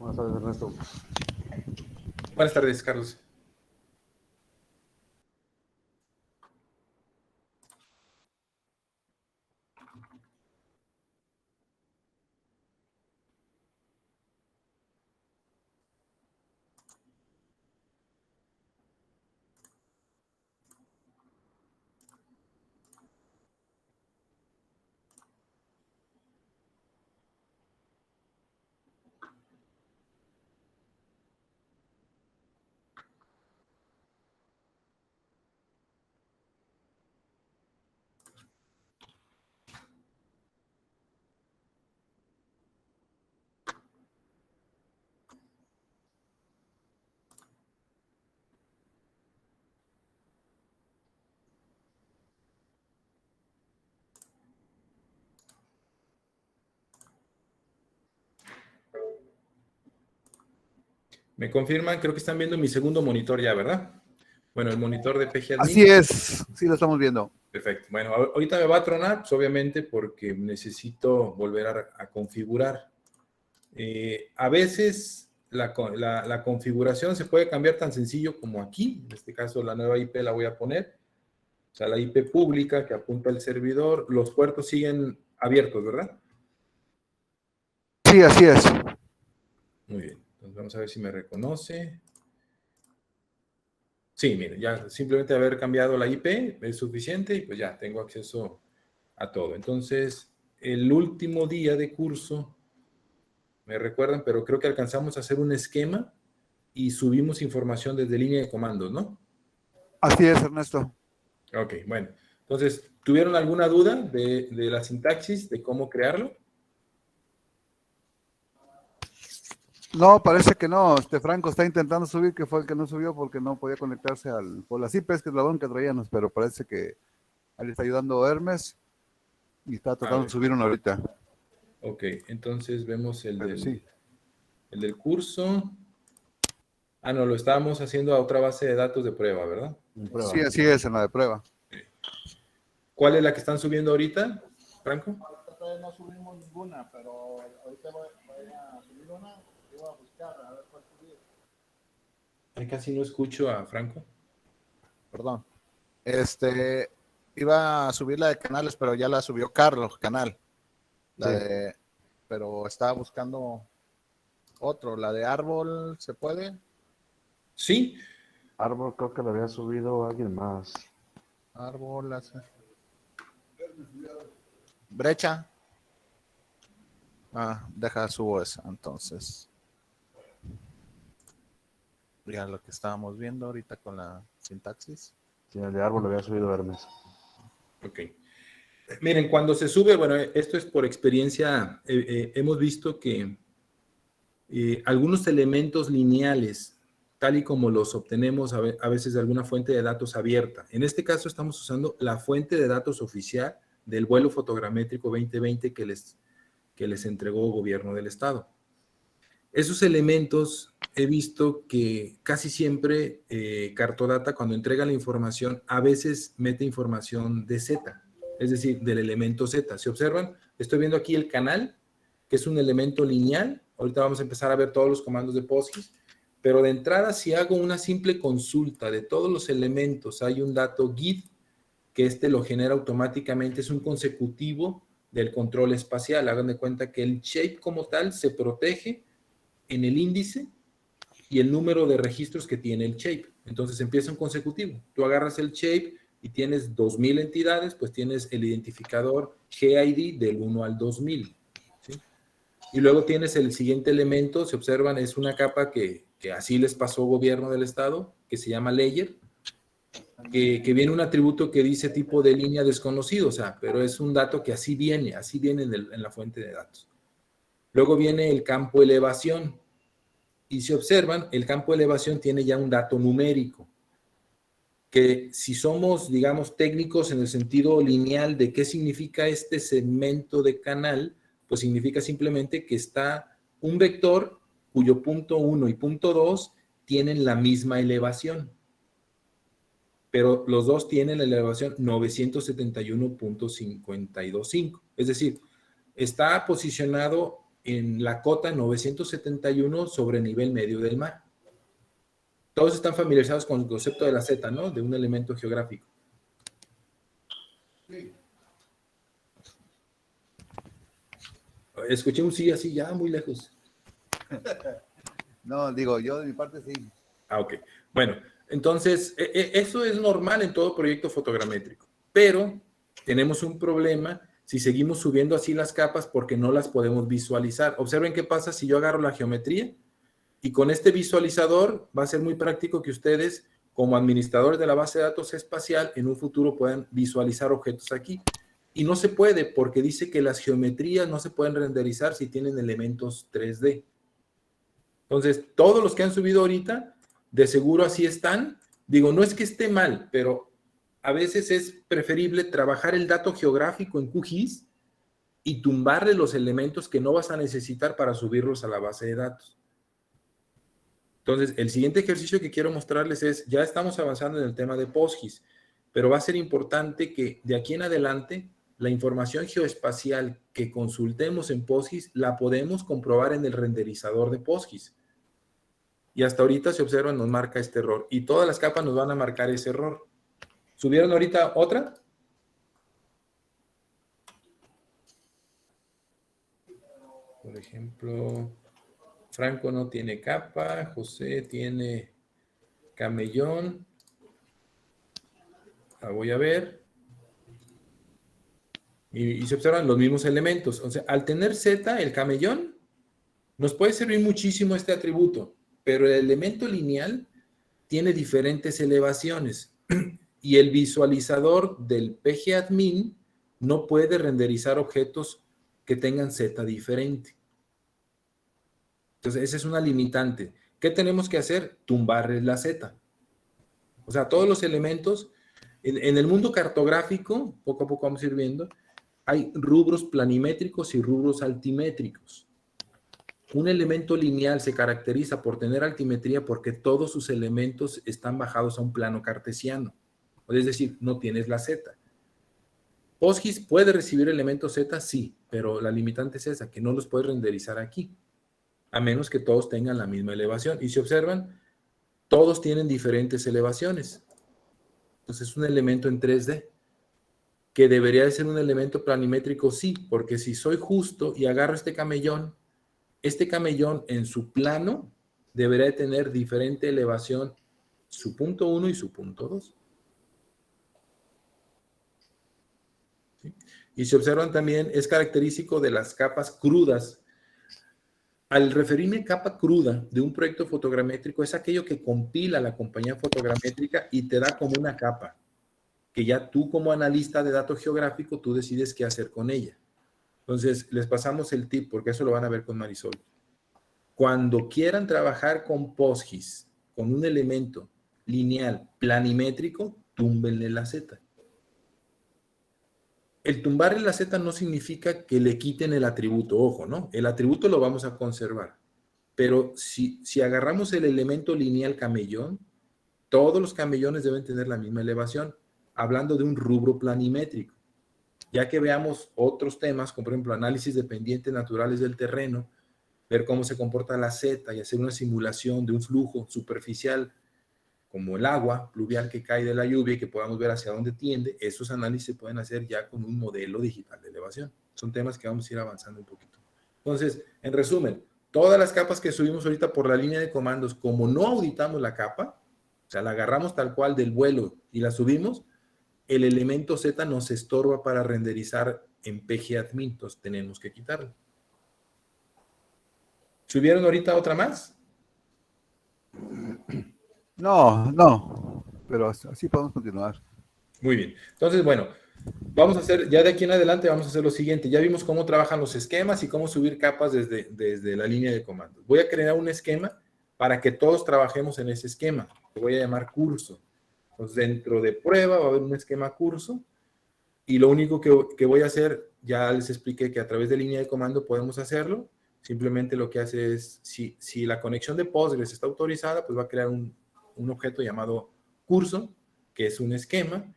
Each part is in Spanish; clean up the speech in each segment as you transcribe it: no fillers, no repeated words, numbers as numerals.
Buenas tardes, Ernesto. Buenas tardes, Carlos. Me confirman, creo que están viendo mi segundo monitor ya, ¿verdad? Bueno, el monitor de PG Admin. Así es, sí lo estamos viendo. Perfecto. Bueno, ahorita me va a tronar, pues obviamente porque necesito volver a configurar. A veces la configuración se puede cambiar tan sencillo como aquí. En este caso, la nueva IP la voy a poner. O sea, la IP pública que apunta el servidor. Los puertos siguen abiertos, ¿verdad? Sí, así es. Muy bien. Entonces vamos a ver si me reconoce. Sí, mire, ya simplemente haber cambiado la IP es suficiente y pues ya tengo acceso a todo. Entonces, el último día de curso, me recuerdan, pero creo que alcanzamos a hacer un esquema y subimos información desde línea de comandos, ¿no? Así es, Ernesto. Ok, bueno. Entonces, ¿tuvieron alguna duda de la sintaxis, de cómo crearlo? No, parece que no. Franco está intentando subir, que fue el que no subió porque no podía conectarse por las IPs, que es la que traíamos, pero parece que ahí le está ayudando Hermes y está A tratando de ver, subir uno ahorita. ok, entonces vemos Pero sí. el del curso. Ah, no, lo estábamos haciendo a otra base de datos de prueba, ¿verdad? Sí, así es, en la de prueba. ¿Cuál es la que están subiendo ahorita, Franco? Ahorita todavía no subimos ninguna, pero ahorita voy a subir una y voy a buscar a ver cuál subir. Ay, casi no escucho a Franco. Perdón. Iba a subir la de canales, pero ya la subió Carlos, canal. Pero estaba buscando otro, la de árbol, ¿se puede? Sí, Árbol creo que lo había subido alguien más. Árbol, brecha. Deja subo esa, entonces. Ya lo que estábamos viendo ahorita con la sintaxis. Sí, el de árbol lo había subido Hermes. ok. Miren, cuando se sube, bueno, esto es por experiencia, hemos visto que algunos elementos lineales, tal y como los obtenemos a veces de alguna fuente de datos abierta, en este caso estamos usando la fuente de datos oficial del vuelo fotogramétrico 2020 que les entregó el gobierno del estado. Esos elementos he visto que casi siempre Cartodata, cuando entrega la información, a veces mete información de Z, es decir, del elemento Z. Si observan, estoy viendo aquí el canal, que es un elemento lineal. Ahorita vamos a empezar a ver todos los comandos de POSIX, pero de entrada, si hago una simple consulta de todos los elementos, hay un dato GID, que lo genera automáticamente, es un consecutivo del control espacial. Hagan de cuenta que el shape como tal se protege en el índice y el número de registros que tiene el shape. Entonces empieza un consecutivo. Tú agarras el shape y tienes 2000 entidades, pues tienes el identificador GID del 1 al 2000. ¿Sí? Y luego tienes el siguiente elemento, se observan, es una capa que así les pasó gobierno del estado, que se llama layer, que viene un atributo que dice tipo de línea desconocido, o sea, pero es un dato que así viene en la fuente de datos. Luego viene el campo elevación, y si observan, el campo de elevación tiene ya un dato numérico, que si somos, digamos, técnicos en el sentido lineal de qué significa este segmento de canal, pues significa simplemente que está un vector cuyo punto 1 y punto 2 tienen la misma elevación, pero los dos tienen la elevación 971.525. Es decir, está posicionado en la cota 971 sobre nivel medio del mar. Todos están familiarizados con el concepto de la zeta, ¿no? De un elemento geográfico. Sí. Escuché un sí así, ya muy lejos. No, digo, yo de mi parte sí. Ah, ok. Bueno, entonces, eso es normal en todo proyecto fotogramétrico, pero tenemos un problema si seguimos subiendo así las capas porque no las podemos visualizar. Observen qué pasa si yo agarro la geometría y con este visualizador va a ser muy práctico que ustedes, como administradores de la base de datos espacial, en un futuro puedan visualizar objetos aquí. Y no se puede porque dice que las geometrías no se pueden renderizar si tienen elementos 3D. Entonces, todos los que han subido ahorita, de seguro así están. Digo, no es que esté mal, pero a veces es preferible trabajar el dato geográfico en QGIS y tumbarle los elementos que no vas a necesitar para subirlos a la base de datos. Entonces, el siguiente ejercicio que quiero mostrarles es, ya estamos avanzando en el tema de PostGIS, pero va a ser importante que de aquí en adelante la información geoespacial que consultemos en PostGIS la podemos comprobar en el renderizador de PostGIS. Y hasta ahorita, se observa, nos marca este error. Y todas las capas nos van a marcar ese error. ¿Subieron ahorita otra? Por ejemplo, Franco no tiene capa, José tiene camellón. La voy a ver. Y se observan los mismos elementos. O sea, al tener Z, el camellón, nos puede servir muchísimo este atributo, pero el elemento lineal tiene diferentes elevaciones y el visualizador del PGAdmin no puede renderizar objetos que tengan Z diferente. Entonces, esa es una limitante. ¿Qué tenemos que hacer? Tumbarles la Z. O sea, todos los elementos, en el mundo cartográfico, poco a poco vamos a ir viendo, hay rubros planimétricos y rubros altimétricos. Un elemento lineal se caracteriza por tener altimetría porque todos sus elementos están bajados a un plano cartesiano. Es decir, no tienes la Z. PostGIS puede recibir elementos Z, sí, pero la limitante es esa, que no los puedes renderizar aquí, a menos que todos tengan la misma elevación. Y si observan, todos tienen diferentes elevaciones. Entonces es un elemento en 3D, que debería de ser un elemento planimétrico, sí, porque si soy justo y agarro este camellón en su plano debería de tener diferente elevación, su punto 1 y su punto 2. ¿Sí? Y si observan también, es característico de las capas crudas. Al referirme capa cruda de un proyecto fotogramétrico, es aquello que compila la compañía fotogramétrica y te da como una capa, que ya tú como analista de datos geográfico, tú decides qué hacer con ella. Entonces, les pasamos el tip, porque eso lo van a ver con Marisol. Cuando quieran trabajar con PostGIS, con un elemento lineal planimétrico, túmbenle la Z. El tumbarle la Z no significa que le quiten el atributo, ojo, ¿no? El atributo lo vamos a conservar. Pero si agarramos el elemento lineal camellón, todos los camellones deben tener la misma elevación, hablando de un rubro planimétrico. Ya que veamos otros temas, como por ejemplo análisis de pendientes naturales del terreno, ver cómo se comporta la Z y hacer una simulación de un flujo superficial como el agua pluvial que cae de la lluvia y que podamos ver hacia dónde tiende, esos análisis se pueden hacer ya con un modelo digital de elevación. Son temas que vamos a ir avanzando un poquito. Entonces, en resumen, todas las capas que subimos ahorita por la línea de comandos, como no auditamos la capa, o sea, la agarramos tal cual del vuelo y la subimos, el elemento Z nos estorba para renderizar en PGAdmin, entonces tenemos que quitarlo. ¿Subieron ahorita otra más? No, pero así podemos continuar. Muy bien. Entonces, bueno, vamos a hacer, ya de aquí en adelante vamos a hacer lo siguiente. Ya vimos cómo trabajan los esquemas y cómo subir capas desde la línea de comandos. Voy a crear un esquema para que todos trabajemos en ese esquema. Lo voy a llamar curso. Entonces, dentro de prueba va a haber un esquema curso y lo único que voy a hacer, ya les expliqué que a través de línea de comando podemos hacerlo. Simplemente lo que hace es, si la conexión de Postgres está autorizada, pues va a crear un objeto llamado curso, que es un esquema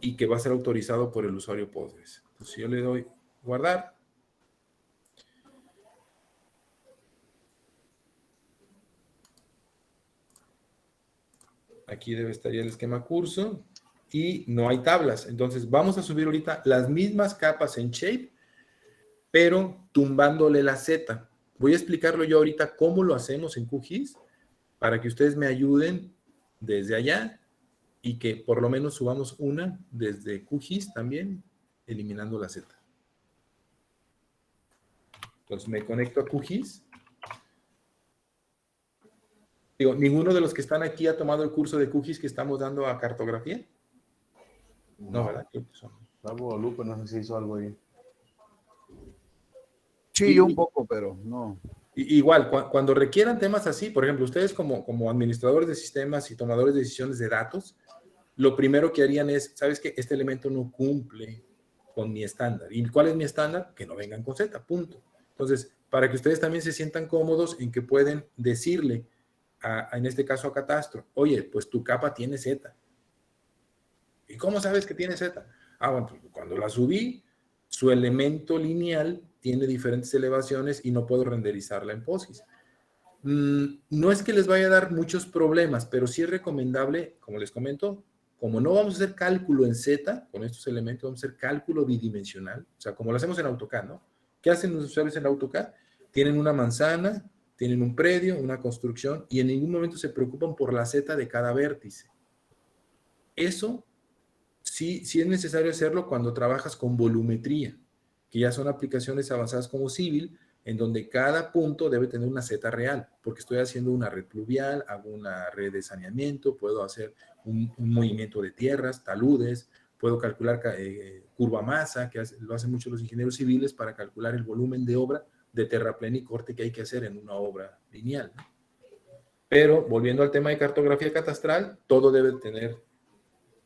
y que va a ser autorizado por el usuario Postgres. Entonces, si yo le doy guardar, Aquí debe estar ya el esquema curso. Y no hay tablas. Entonces, vamos a subir ahorita las mismas capas en Shape, pero tumbándole la Z. Voy a explicarlo yo ahorita cómo lo hacemos en QGIS para que ustedes me ayuden desde allá y que por lo menos subamos una desde QGIS también, eliminando la Z. Entonces me conecto a QGIS. Digo, ¿ninguno de los que están aquí ha tomado el curso de QGIS que estamos dando a cartografía? No, ¿verdad? Creo que son. Salvo Lupe, no sé si hizo algo ahí. Sí, yo un poco, pero no. Igual, cuando requieran temas así, por ejemplo, ustedes como administradores de sistemas y tomadores de decisiones de datos, lo primero que harían es, ¿sabes qué? Este elemento no cumple con mi estándar. ¿Y cuál es mi estándar? Que no vengan con Z, punto. Entonces, para que ustedes también se sientan cómodos en que pueden decirle, en este caso a Catastro, oye, pues tu capa tiene Z. ¿Y cómo sabes que tiene Z? Bueno, cuando la subí, su elemento lineal tiene diferentes elevaciones y no puedo renderizarla en PostGIS. No es que les vaya a dar muchos problemas, pero sí es recomendable, como les comento, como no vamos a hacer cálculo en Z con estos elementos, vamos a hacer cálculo bidimensional, o sea, como lo hacemos en AutoCAD, ¿no? ¿Qué hacen los usuarios en AutoCAD? Tienen una manzana, tienen un predio, una construcción, y en ningún momento se preocupan por la Z de cada vértice. Eso sí es necesario hacerlo cuando trabajas con volumetría, que ya son aplicaciones avanzadas como Civil, en donde cada punto debe tener una Z real, porque estoy haciendo una red pluvial, hago una red de saneamiento, puedo hacer un movimiento de tierras, taludes, puedo calcular curva masa, que lo hacen mucho los ingenieros civiles para calcular el volumen de obra de terraplén y corte que hay que hacer en una obra lineal, ¿no? Pero, volviendo al tema de cartografía catastral, todo debe tener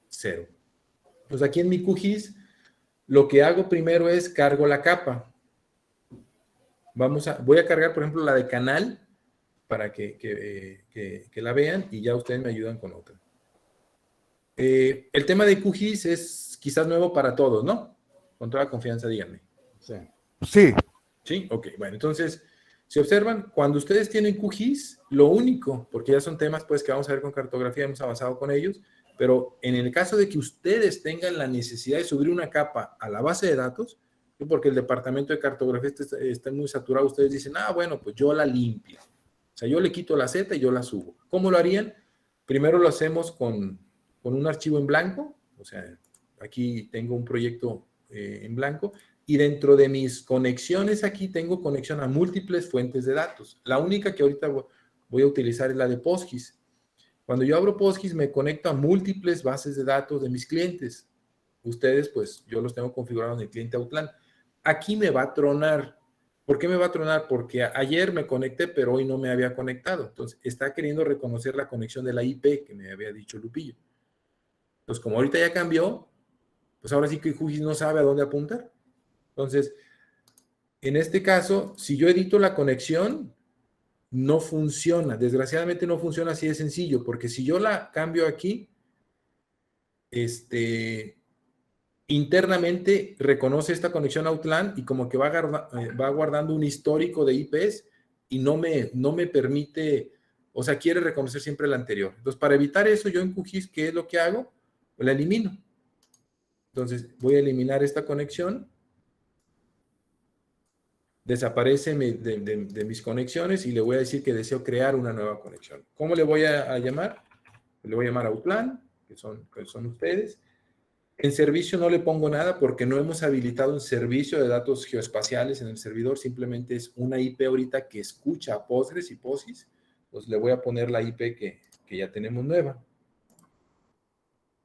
0. Pues aquí en mi QGIS, lo que hago primero es cargo la capa. Voy a cargar, por ejemplo, la de canal para que la vean y ya ustedes me ayudan con otra. El tema de QGIS es quizás nuevo para todos, ¿no? Con toda confianza, díganme. Sí. Sí. ¿Sí? Ok, bueno, entonces, si observan, cuando ustedes tienen QGIS, lo único, porque ya son temas pues que vamos a ver con cartografía, hemos avanzado con ellos, pero en el caso de que ustedes tengan la necesidad de subir una capa a la base de datos, porque el departamento de cartografía está muy saturado, ustedes dicen, bueno, pues yo la limpio. O sea, yo le quito la Z y yo la subo. ¿Cómo lo harían? Primero lo hacemos con un archivo en blanco, o sea, aquí tengo un proyecto en blanco, y dentro de mis conexiones aquí tengo conexión a múltiples fuentes de datos. La única que ahorita voy a utilizar es la de PostGIS. Cuando yo abro PostGIS me conecto a múltiples bases de datos de mis clientes. Ustedes, pues, yo los tengo configurados en el cliente Outland. Aquí me va a tronar. ¿Por qué me va a tronar? Porque ayer me conecté, pero hoy no me había conectado. Entonces, está queriendo reconocer la conexión de la IP que me había dicho Lupillo. Entonces, como ahorita ya cambió, pues ahora sí que QGIS no sabe a dónde apuntar. Entonces, en este caso, si yo edito la conexión, no funciona. Desgraciadamente no funciona así de sencillo, porque si yo la cambio aquí, internamente reconoce esta conexión a Outland y como que va guardando un histórico de IPs y no me permite, o sea, quiere reconocer siempre la anterior. Entonces, para evitar eso, yo en QGIS, ¿qué es lo que hago? Pues la elimino. Entonces, voy a eliminar esta conexión. Desaparece de mis conexiones y le voy a decir que deseo crear una nueva conexión. ¿Cómo le voy a llamar? Le voy a llamar Outland, que son ustedes. En servicio no le pongo nada porque no hemos habilitado un servicio de datos geoespaciales en el servidor, simplemente es una IP ahorita que escucha a Postgres y PostGIS, pues le voy a poner la IP que ya tenemos nueva.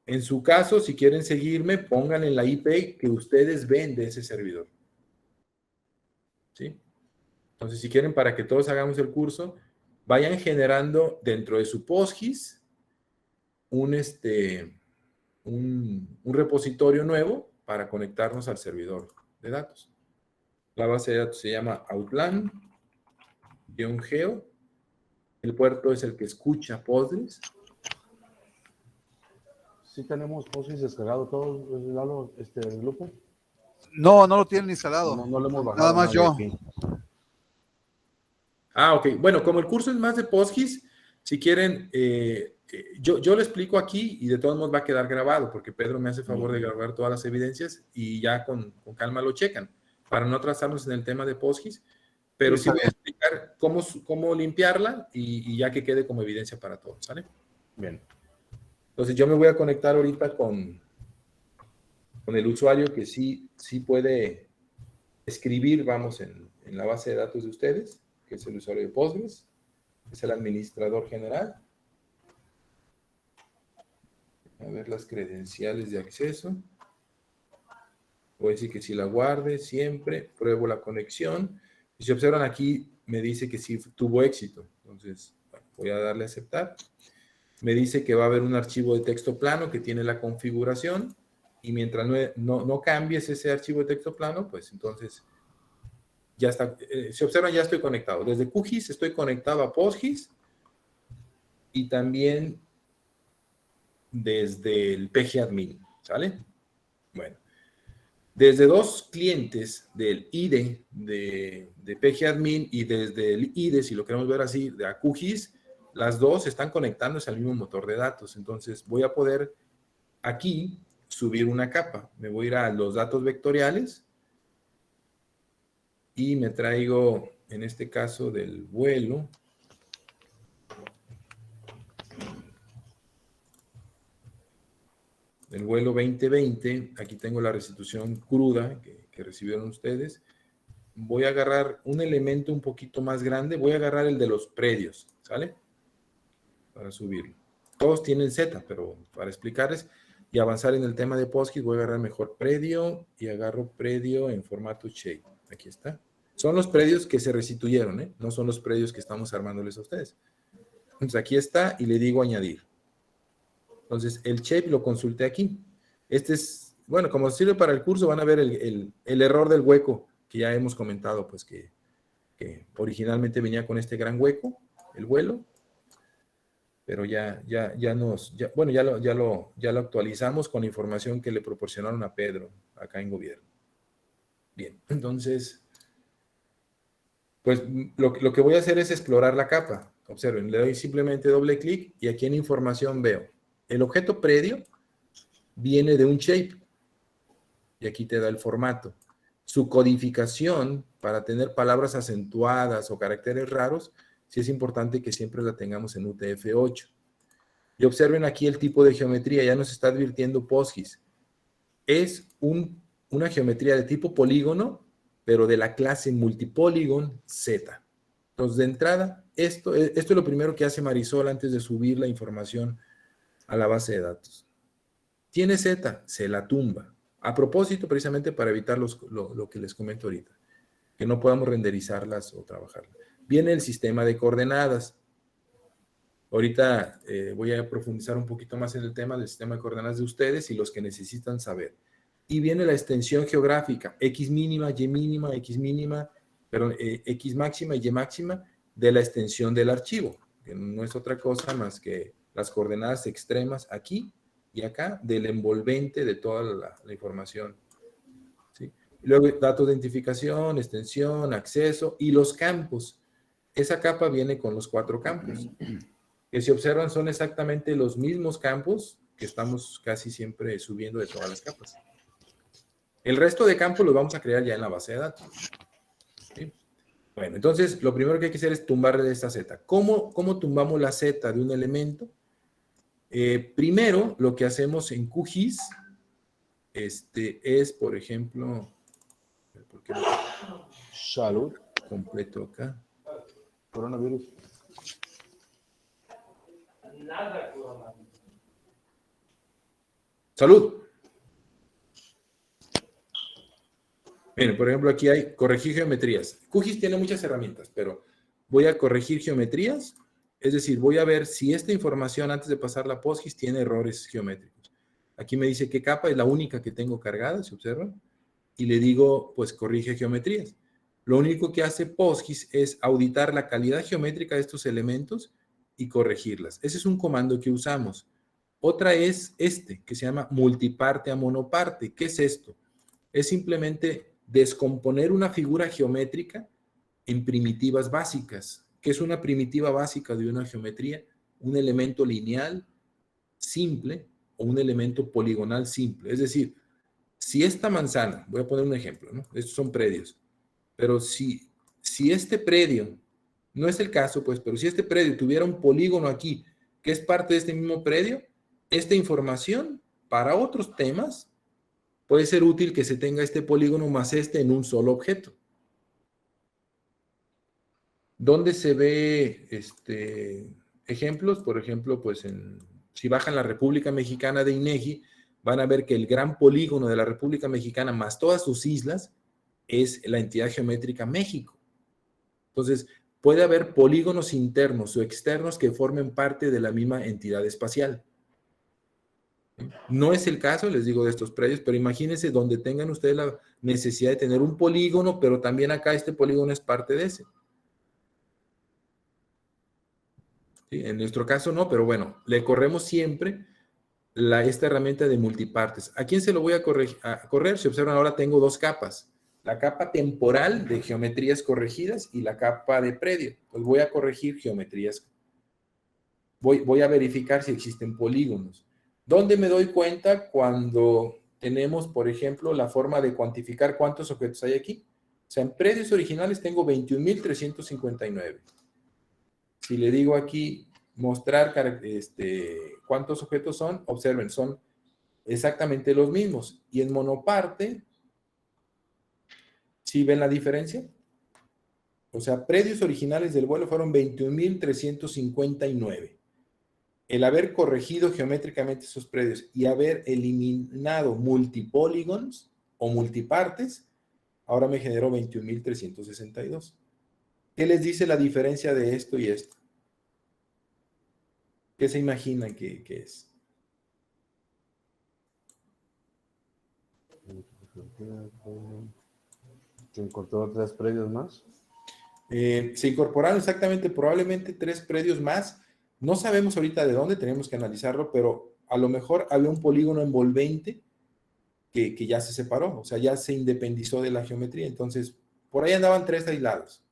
En su caso, si quieren seguirme, pónganle la IP que ustedes ven de ese servidor. ¿Sí? Entonces, si quieren, para que todos hagamos el curso, vayan generando dentro de su PostGIS un repositorio nuevo para conectarnos al servidor de datos. La base de datos se llama Outland-Geo. El puerto es el que escucha Postgres. ¿Sí tenemos PostGIS descargado todo, Lalo, Lupe? No lo tienen instalado. No lo hemos bajado. Nada más yo. Aquí. Ok. Bueno, como el curso es más de PostGIS, si quieren, yo lo explico aquí y de todos modos va a quedar grabado porque Pedro me hace favor de grabar todas las evidencias y ya con calma lo checan para no atrasarnos en el tema de PostGIS, pero sí voy a explicar cómo limpiarla y ya que quede como evidencia para todos, ¿sale? Bien. Entonces yo me voy a conectar ahorita con el usuario que sí puede escribir, vamos, en la base de datos de ustedes, que es el usuario de Postgres, es el administrador general. A ver las credenciales de acceso. Voy a decir que sí la guarde siempre. Pruebo la conexión. Y si observan aquí, me dice que sí tuvo éxito. Entonces, bueno, voy a darle a aceptar. Me dice que va a haber un archivo de texto plano que tiene la configuración. Y mientras no cambies ese archivo de texto plano, pues entonces ya está. Si observan, ya estoy conectado. Desde QGIS estoy conectado a PostGIS. Y también desde el PGAdmin, ¿sale? Bueno, desde dos clientes del IDE de PGAdmin y desde el IDE, si lo queremos ver así, de QGIS, las dos están conectándose al mismo motor de datos. Entonces voy a poder aquí subir una capa. Me voy a ir a los datos vectoriales y me traigo, en este caso, del vuelo. El vuelo 2020, aquí tengo la restitución cruda que recibieron ustedes. Voy a agarrar un elemento un poquito más grande, voy a agarrar el de los predios, ¿sale? Para subirlo. Todos tienen Z, pero para explicarles y avanzar en el tema de PostGIS, voy a agarrar mejor predio y agarro predio en formato shape. Aquí está. Son los predios que se restituyeron, ¿eh? No son los predios que estamos armándoles a ustedes. Entonces aquí está y le digo añadir. Entonces, el shape lo consulté aquí. Este es, bueno, como sirve para el curso, van a ver el error del hueco que ya hemos comentado, pues que originalmente venía con este gran hueco, el vuelo, pero ya lo actualizamos con la información que le proporcionaron a Pedro acá en gobierno. Bien, entonces, pues lo que voy a hacer es explorar la capa. Observen, le doy simplemente doble clic y aquí en información veo. El objeto predio viene de un shape y aquí te da el formato. Su codificación para tener palabras acentuadas o caracteres raros, sí es importante que siempre la tengamos en UTF-8. Y observen aquí el tipo de geometría, ya nos está advirtiendo PostGIS. Es una geometría de tipo polígono, pero de la clase multipolygon Z. Entonces, de entrada, esto es lo primero que hace Marisol antes de subir la información a la base de datos. Tiene Z, se la tumba. A propósito, precisamente para evitar lo que les comento ahorita, que no podamos renderizarlas o trabajarlas. Viene el sistema de coordenadas. Ahorita voy a profundizar un poquito más en el tema del sistema de coordenadas de ustedes y los que necesitan saber. Y viene la extensión geográfica, X mínima, X máxima y Y máxima de la extensión del archivo, que no es otra cosa más que las coordenadas extremas aquí y acá del envolvente de toda la información. ¿Sí? Y luego datos de identificación, extensión, acceso y los campos. Esa capa viene con los 4 campos, que si observan son exactamente los mismos campos que estamos casi siempre subiendo de todas las capas. El resto de campos los vamos a crear ya en la base de datos. ¿Sí? Bueno, entonces lo primero que hay que hacer es tumbarle esta Z. ¿Cómo tumbamos la Z de un elemento? Primero, lo que hacemos en QGIS es, por ejemplo, ¿por qué Salud. completo acá? Coronavirus. ¡Salud! Miren, por ejemplo, aquí hay corregir geometrías. QGIS tiene muchas herramientas, pero voy a corregir geometrías. Es decir, voy a ver si esta información antes de pasarla a PostGIS tiene errores geométricos. Aquí me dice qué capa es la única que tengo cargada, ¿se observan? Y le digo, pues corrige geometrías. Lo único que hace PostGIS es auditar la calidad geométrica de estos elementos y corregirlas. Ese es un comando que usamos. Otra es que se llama multiparte a monoparte. ¿Qué es esto? Es simplemente descomponer una figura geométrica en primitivas básicas. ¿Qué es una primitiva básica de una geometría? un elemento lineal simple o un elemento poligonal simple. Es decir, si esta manzana, voy a poner un ejemplo, ¿no? Estos son predios, pero si este predio, no es el caso, pues, pero si este predio tuviera un polígono aquí, que es parte de este mismo predio, esta información para otros temas puede ser útil que se tenga este polígono más este en un solo objeto. ¿Dónde se ve ejemplos? Por ejemplo, pues si bajan la República Mexicana de INEGI, van a ver que el gran polígono de la República Mexicana más todas sus islas es la entidad geométrica México. Entonces, puede haber polígonos internos o externos que formen parte de la misma entidad espacial. No es el caso, les digo, de estos predios, pero imagínense donde tengan ustedes la necesidad de tener un polígono, pero también acá este polígono es parte de ese. ¿Sí? En nuestro caso no, pero bueno, le corremos siempre esta herramienta de multipartes. ¿A quién se lo voy a correr? Si observan, ahora tengo dos capas. La capa temporal de geometrías corregidas y la capa de predio. Pues voy a corregir geometrías. Voy a verificar si existen polígonos. ¿Dónde me doy cuenta cuando tenemos, por ejemplo, la forma de cuantificar cuántos objetos hay aquí? O sea, en predios originales tengo 21.359. Si le digo aquí mostrar cuántos objetos son, observen, son exactamente los mismos. Y en monoparte, ¿sí ven la diferencia? O sea, predios originales del vuelo fueron 21.359. El haber corregido geométricamente esos predios y haber eliminado multipolígonos o multipartes, ahora me generó 21.362. ¿Qué les dice la diferencia de esto y esto? ¿Qué se imaginan que es? ¿Se incorporó 3 predios más? Se incorporaron exactamente, probablemente 3 predios más. No sabemos ahorita de dónde, tenemos que analizarlo, pero a lo mejor había un polígono envolvente que ya se separó, o sea, ya se independizó de la geometría. Entonces, por ahí andaban 3 aislados.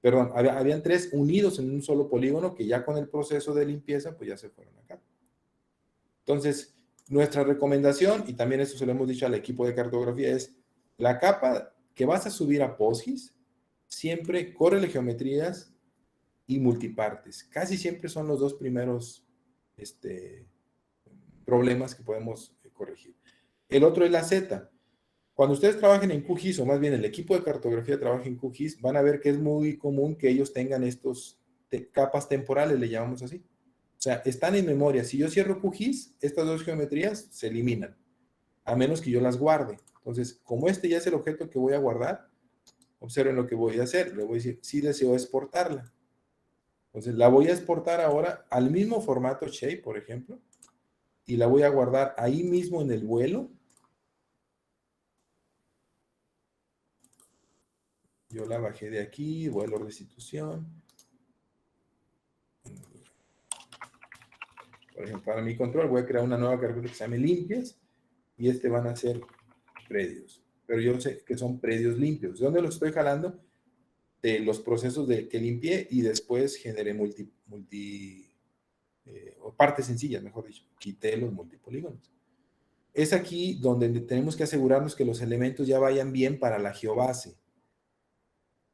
Perdón, habían 3 unidos en un solo polígono que ya con el proceso de limpieza, pues ya se fueron acá. Entonces, nuestra recomendación, y también eso se lo hemos dicho al equipo de cartografía, es la capa que vas a subir a PostGIS, siempre córrele geometrías y multipartes. Casi siempre son los dos primeros problemas que podemos corregir. El otro es la Z. Cuando ustedes trabajen en QGIS, o más bien el equipo de cartografía trabaja en QGIS, van a ver que es muy común que ellos tengan estos capas temporales, le llamamos así. O sea, están en memoria. Si yo cierro QGIS, estas dos geometrías se eliminan, a menos que yo las guarde. Entonces, como este ya es el objeto que voy a guardar, observen lo que voy a hacer. Le voy a decir, si deseo exportarla. Entonces, la voy a exportar ahora al mismo formato Shape, por ejemplo, y la voy a guardar ahí mismo en el vuelo. Yo la bajé de aquí, vuelo restitución. Por ejemplo, para mi control voy a crear una nueva carpeta que se llame limpias y van a ser predios. Pero yo sé que son predios limpios. ¿De dónde los estoy jalando? De los procesos que limpié y después generé o partes sencillas, mejor dicho. Quité los multipolígonos. Es aquí donde tenemos que asegurarnos que los elementos ya vayan bien para la geobase.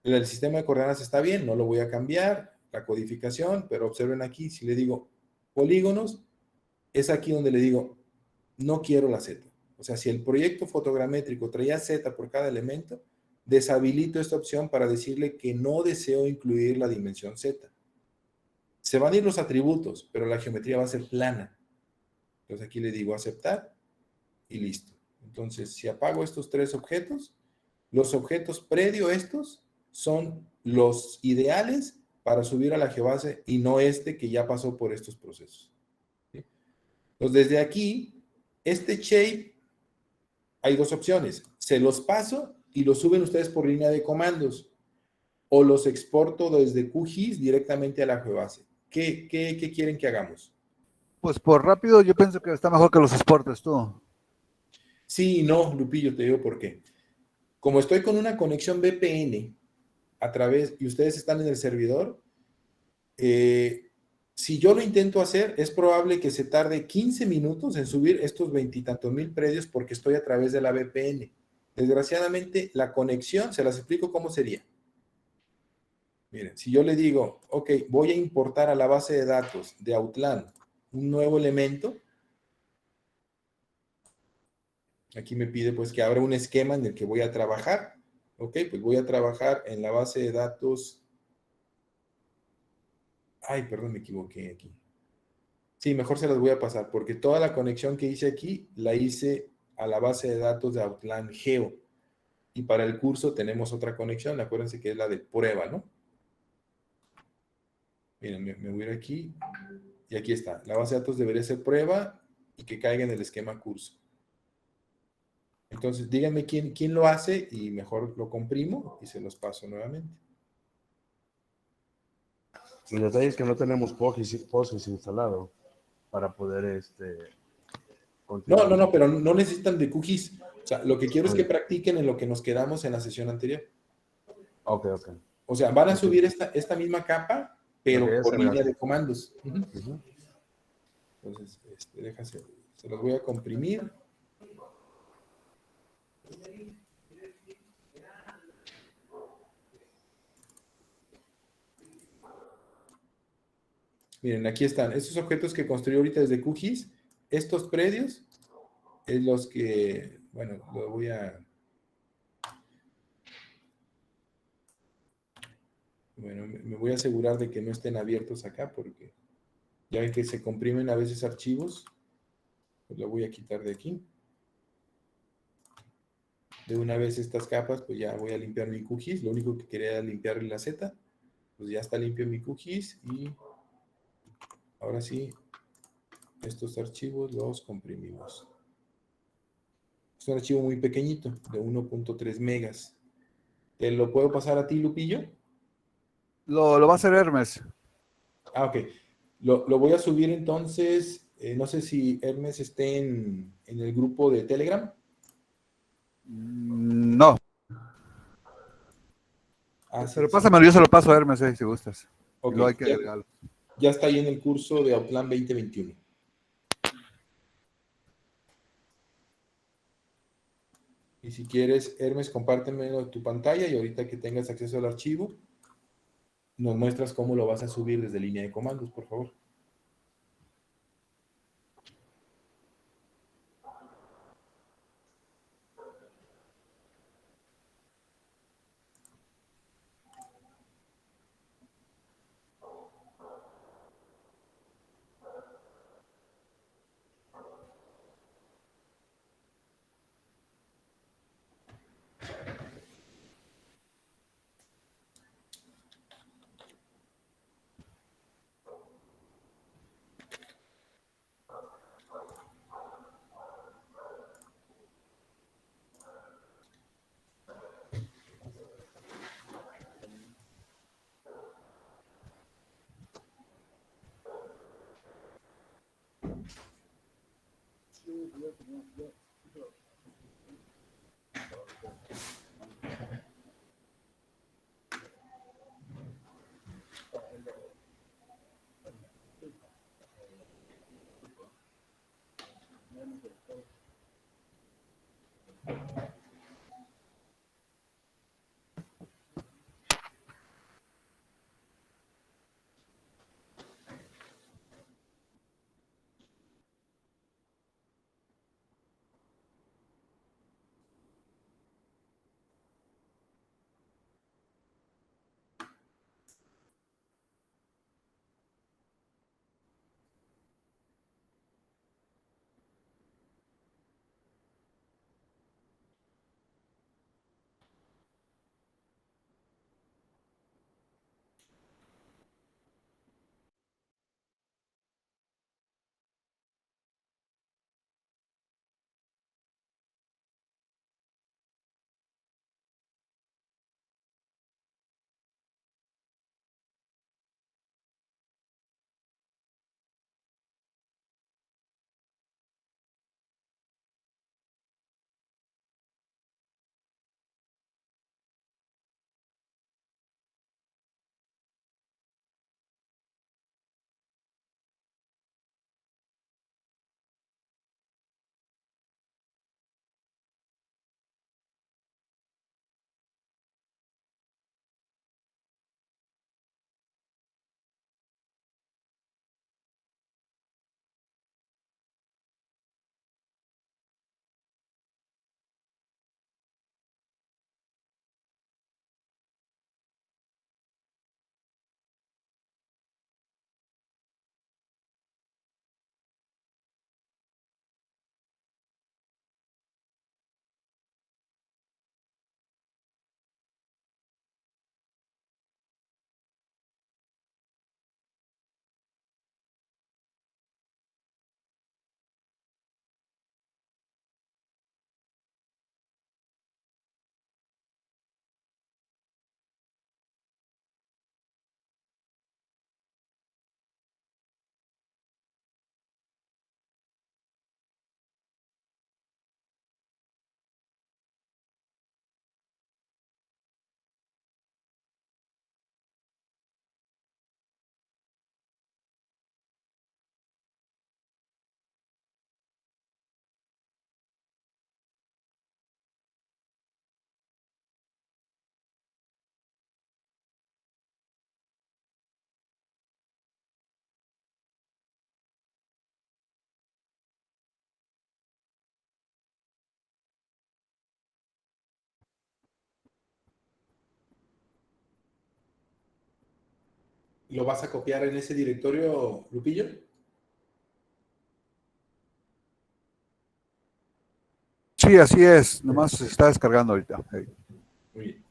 El sistema de coordenadas está bien, no lo voy a cambiar, la codificación, pero observen aquí, si le digo polígonos, es aquí donde le digo, no quiero la Z. O sea, si el proyecto fotogramétrico traía Z por cada elemento, deshabilito esta opción para decirle que no deseo incluir la dimensión Z. Se van a ir los atributos, pero la geometría va a ser plana. Entonces aquí le digo aceptar y listo. Entonces, si apago estos 3 objetos, los objetos predio estos son los ideales para subir a la geobase y no que ya pasó por estos procesos. ¿Sí? Entonces, desde aquí, shape, hay 2 opciones. Se los paso y los suben ustedes por línea de comandos o los exporto desde QGIS directamente a la geobase. ¿Qué quieren que hagamos? Pues por rápido yo pienso que está mejor que los exportes tú. Sí y no, Lupillo, te digo por qué. Como estoy con una conexión VPN y ustedes están en el servidor, Si yo lo intento hacer, es probable que se tarde 15 minutos en subir estos veintitantos mil predios porque estoy a través de la VPN. Desgraciadamente, la conexión, se las explico cómo sería. Miren, si yo le digo, ok, voy a importar a la base de datos de Outland un nuevo elemento, aquí me pide pues que abra un esquema en el que voy a trabajar. Ok, pues voy a trabajar en la base de datos. Ay, perdón, me equivoqué aquí. Sí, mejor se las voy a pasar porque toda la conexión que hice aquí la hice a la base de datos de Outland Geo. Y para el curso tenemos otra conexión, acuérdense que es la de prueba, ¿no? Miren, me voy a ir aquí y aquí está. La base de datos debería ser prueba y que caiga en el esquema curso. Entonces, díganme quién lo hace y mejor lo comprimo y se los paso nuevamente. El detalle es que no tenemos POSIX instalado para poder continuar. No, pero no necesitan de cookies. O sea, lo que quiero es que practiquen en lo que nos quedamos en la sesión anterior. Ok. O sea, van a subir esta misma capa, pero Ok, por se línea hace. de comandos. Ujú. Entonces, déjase, se los voy a comprimir. Miren, aquí están. Estos objetos que construí ahorita desde QGIS, estos predios, es los que, bueno, lo voy a... Bueno, me voy a asegurar de que no estén abiertos acá porque ya ven que se comprimen a veces archivos. Pues lo voy a quitar de aquí. De una vez estas capas, pues ya voy a limpiar mi QGIS. Lo único que quería era limpiar la Z. Pues ya está limpio mi QGIS y ahora sí, estos archivos los comprimimos. Es un archivo muy pequeñito, de 1.3 megas. ¿Te lo puedo pasar a ti, Lupillo? Lo va a hacer Hermes. Ah, ok. Lo voy a subir entonces. No sé si Hermes esté en el grupo de Telegram. No, Ah, sí, pero sí. pásamelo, yo se lo paso a Hermes, si gustas. Y Ok, luego hay que agregarlo. ya está ahí en el curso de Outland 2021. Y si quieres, Hermes, compárteme tu pantalla y ahorita que tengas acceso al archivo, nos muestras cómo lo vas a subir desde línea de comandos, por favor. ¿Lo vas a copiar en ese directorio, Lupillo? Sí, así es. Nomás se está descargando ahorita. Muy bien.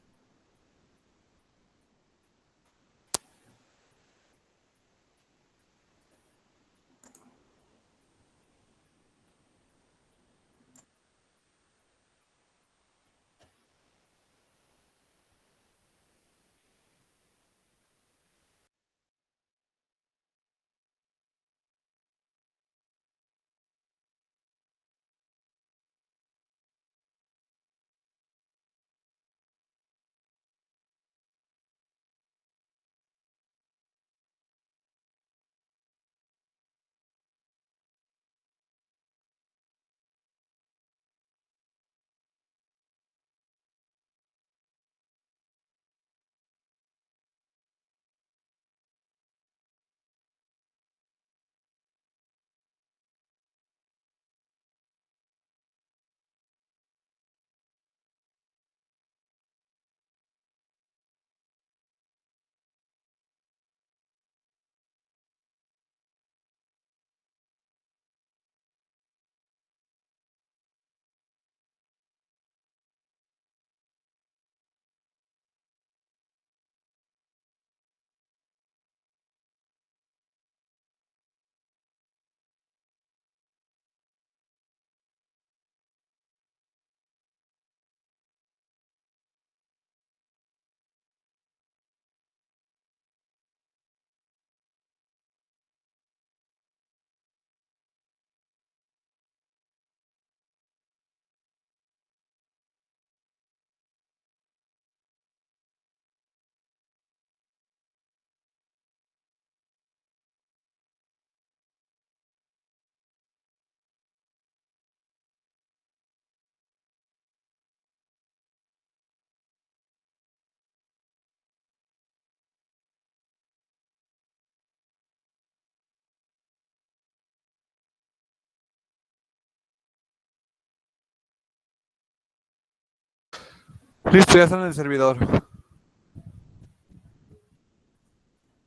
Listo, ya está en el servidor.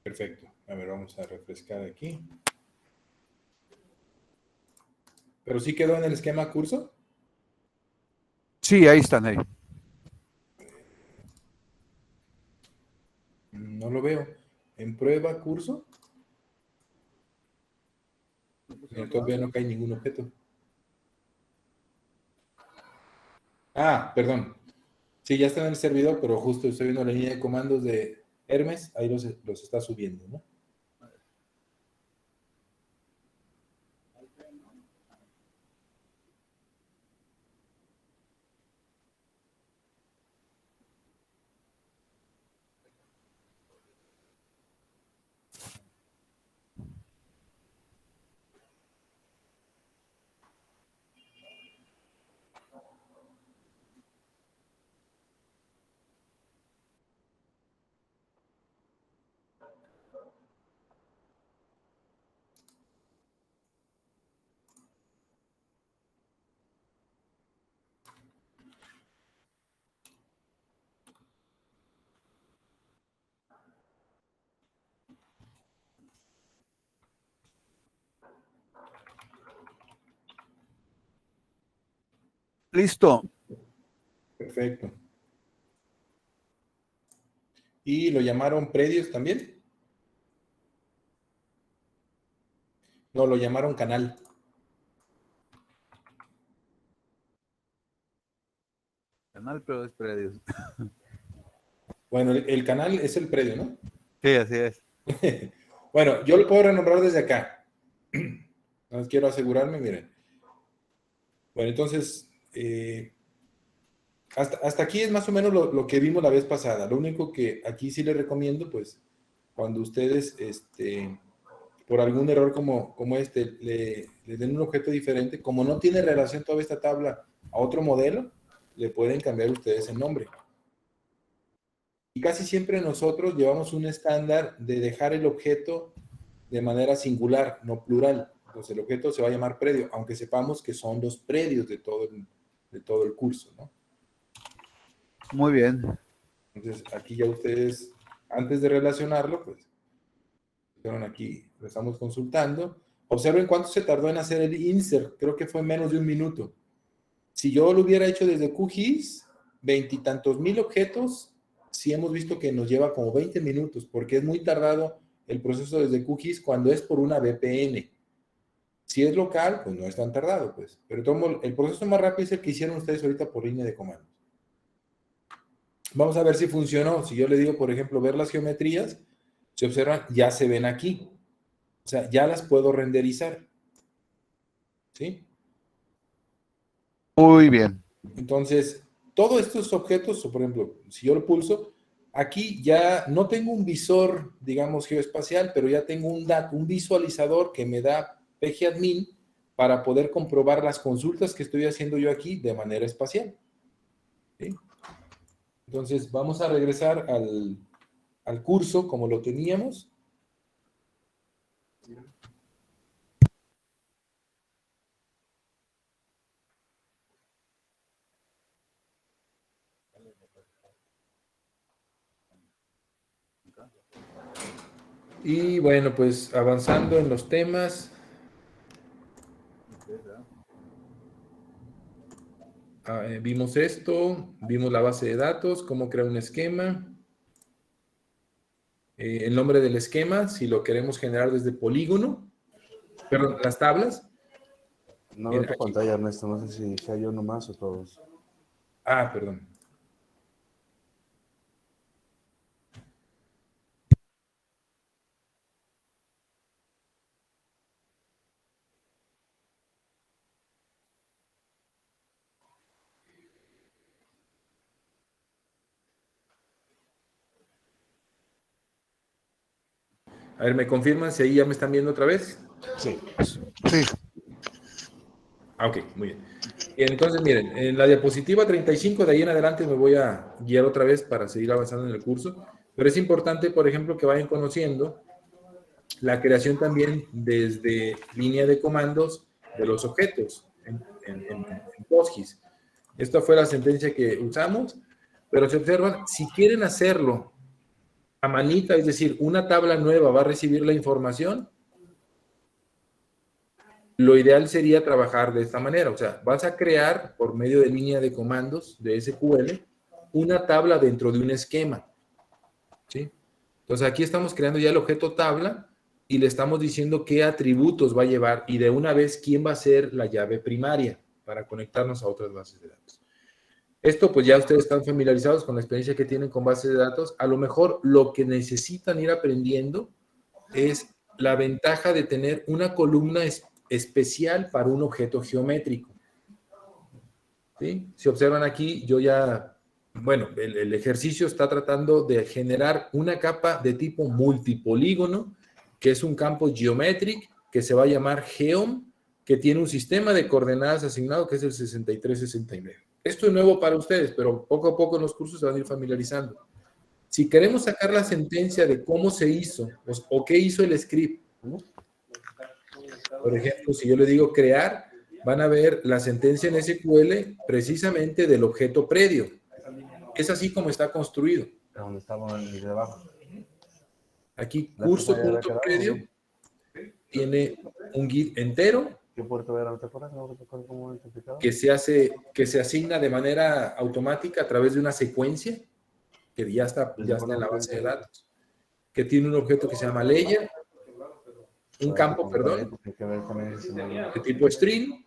Perfecto. A ver, vamos a refrescar aquí. ¿Pero sí quedó en el esquema curso? Sí, ahí están, ahí. No lo veo. ¿En prueba curso? Mira, todavía no cae ningún objeto. Ah, perdón. Sí, ya está en el servidor, pero justo estoy viendo la línea de comandos de Hermes. Ahí los está subiendo, ¿no? Listo. Perfecto. ¿Y lo llamaron predios también? No, lo llamaron canal. Canal, pero es predios. Bueno, el canal es el predio, ¿no? Sí, así es. Bueno, yo lo puedo renombrar desde acá. No quiero asegurarme, miren. Bueno, entonces, hasta aquí es más o menos lo que vimos la vez pasada. Lo único que aquí sí les recomiendo, pues, cuando ustedes, por algún error como este, le den un objeto diferente, como no tiene relación toda esta tabla a otro modelo, le pueden cambiar ustedes el nombre. Y casi siempre nosotros llevamos un estándar de dejar el objeto de manera singular, no plural. Entonces el objeto se va a llamar predio, aunque sepamos que son los predios de todo el curso, ¿no? Muy bien. Entonces aquí ya ustedes, antes de relacionarlo, pues Aquí lo estamos consultando. Observen cuánto se tardó en hacer el insert. Creo que fue menos de un minuto. Si yo lo hubiera hecho desde QGIS, 20 y tantos mil objetos, sí hemos visto que nos lleva como 20 minutos, porque es muy tardado el proceso desde QGIS cuando es por una VPN. Si es local, pues no es tan tardado, pues. Pero el proceso más rápido es el que hicieron ustedes ahorita por línea de comandos. Vamos a ver si funcionó. Si yo le digo, por ejemplo, ver las geometrías, se observan, ya se ven aquí. O sea, ya las puedo renderizar. ¿Sí? Muy bien. Entonces, todos estos objetos, por ejemplo, si yo lo pulso, aquí ya no tengo un visor, digamos, geoespacial, pero ya tengo un visualizador que me da PGAdmin para poder comprobar las consultas que estoy haciendo yo aquí de manera espacial. ¿Sí? Entonces, vamos a regresar al curso como lo teníamos. Y bueno, pues avanzando en los temas. Vimos esto, vimos la base de datos, cómo crear un esquema. El nombre del esquema, si lo queremos generar desde polígono, perdón, las tablas. No Bien, veo tu aquí. pantalla, Ernesto. No sé si sea yo nomás o todos. Perdón. A ver, ¿me confirman si ahí ya me están viendo otra vez? Sí. Sí. Ok, muy bien. Bien, entonces, miren, en la diapositiva 35, de ahí en adelante me voy a guiar otra vez para seguir avanzando en el curso, pero es importante, por ejemplo, que vayan conociendo la creación también desde línea de comandos de los objetos en PostGIS. Esta fue la sentencia que usamos, pero se observan, si quieren hacerlo a manita, es decir, una tabla nueva va a recibir la información, lo ideal sería trabajar de esta manera. O sea, vas a crear por medio de línea de comandos de SQL una tabla dentro de un esquema. ¿Sí? Entonces aquí estamos creando ya el objeto tabla y le estamos diciendo qué atributos va a llevar y de una vez quién va a ser la llave primaria para conectarnos a otras bases de datos. Esto pues ya ustedes están familiarizados con la experiencia que tienen con bases de datos. A lo mejor lo que necesitan ir aprendiendo es la ventaja de tener una columna especial para un objeto geométrico. ¿Sí? Si observan aquí, yo ya, bueno, el ejercicio está tratando de generar una capa de tipo multipolígono, que es un campo geometric, que se va a llamar geom, que tiene un sistema de coordenadas asignado que es el 6369. Esto es nuevo para ustedes, pero poco a poco en los cursos se van a ir familiarizando. Si queremos sacar la sentencia de cómo se hizo o qué hizo el script, por ejemplo, si yo le digo crear, van a ver la sentencia en SQL precisamente del objeto predio. Es así como está construido. Donde estaba el de abajo. Aquí, ¿La pantalla había quedado, curso.predio no? tiene un git entero ¿Qué puerto era? ¿No te acuerdas? ¿No te acuerdas cómo identificado? que se asigna de manera automática a través de una secuencia que ya está en la base de datos, que tiene un objeto que se llama layer, un campo, perdón, de tipo string,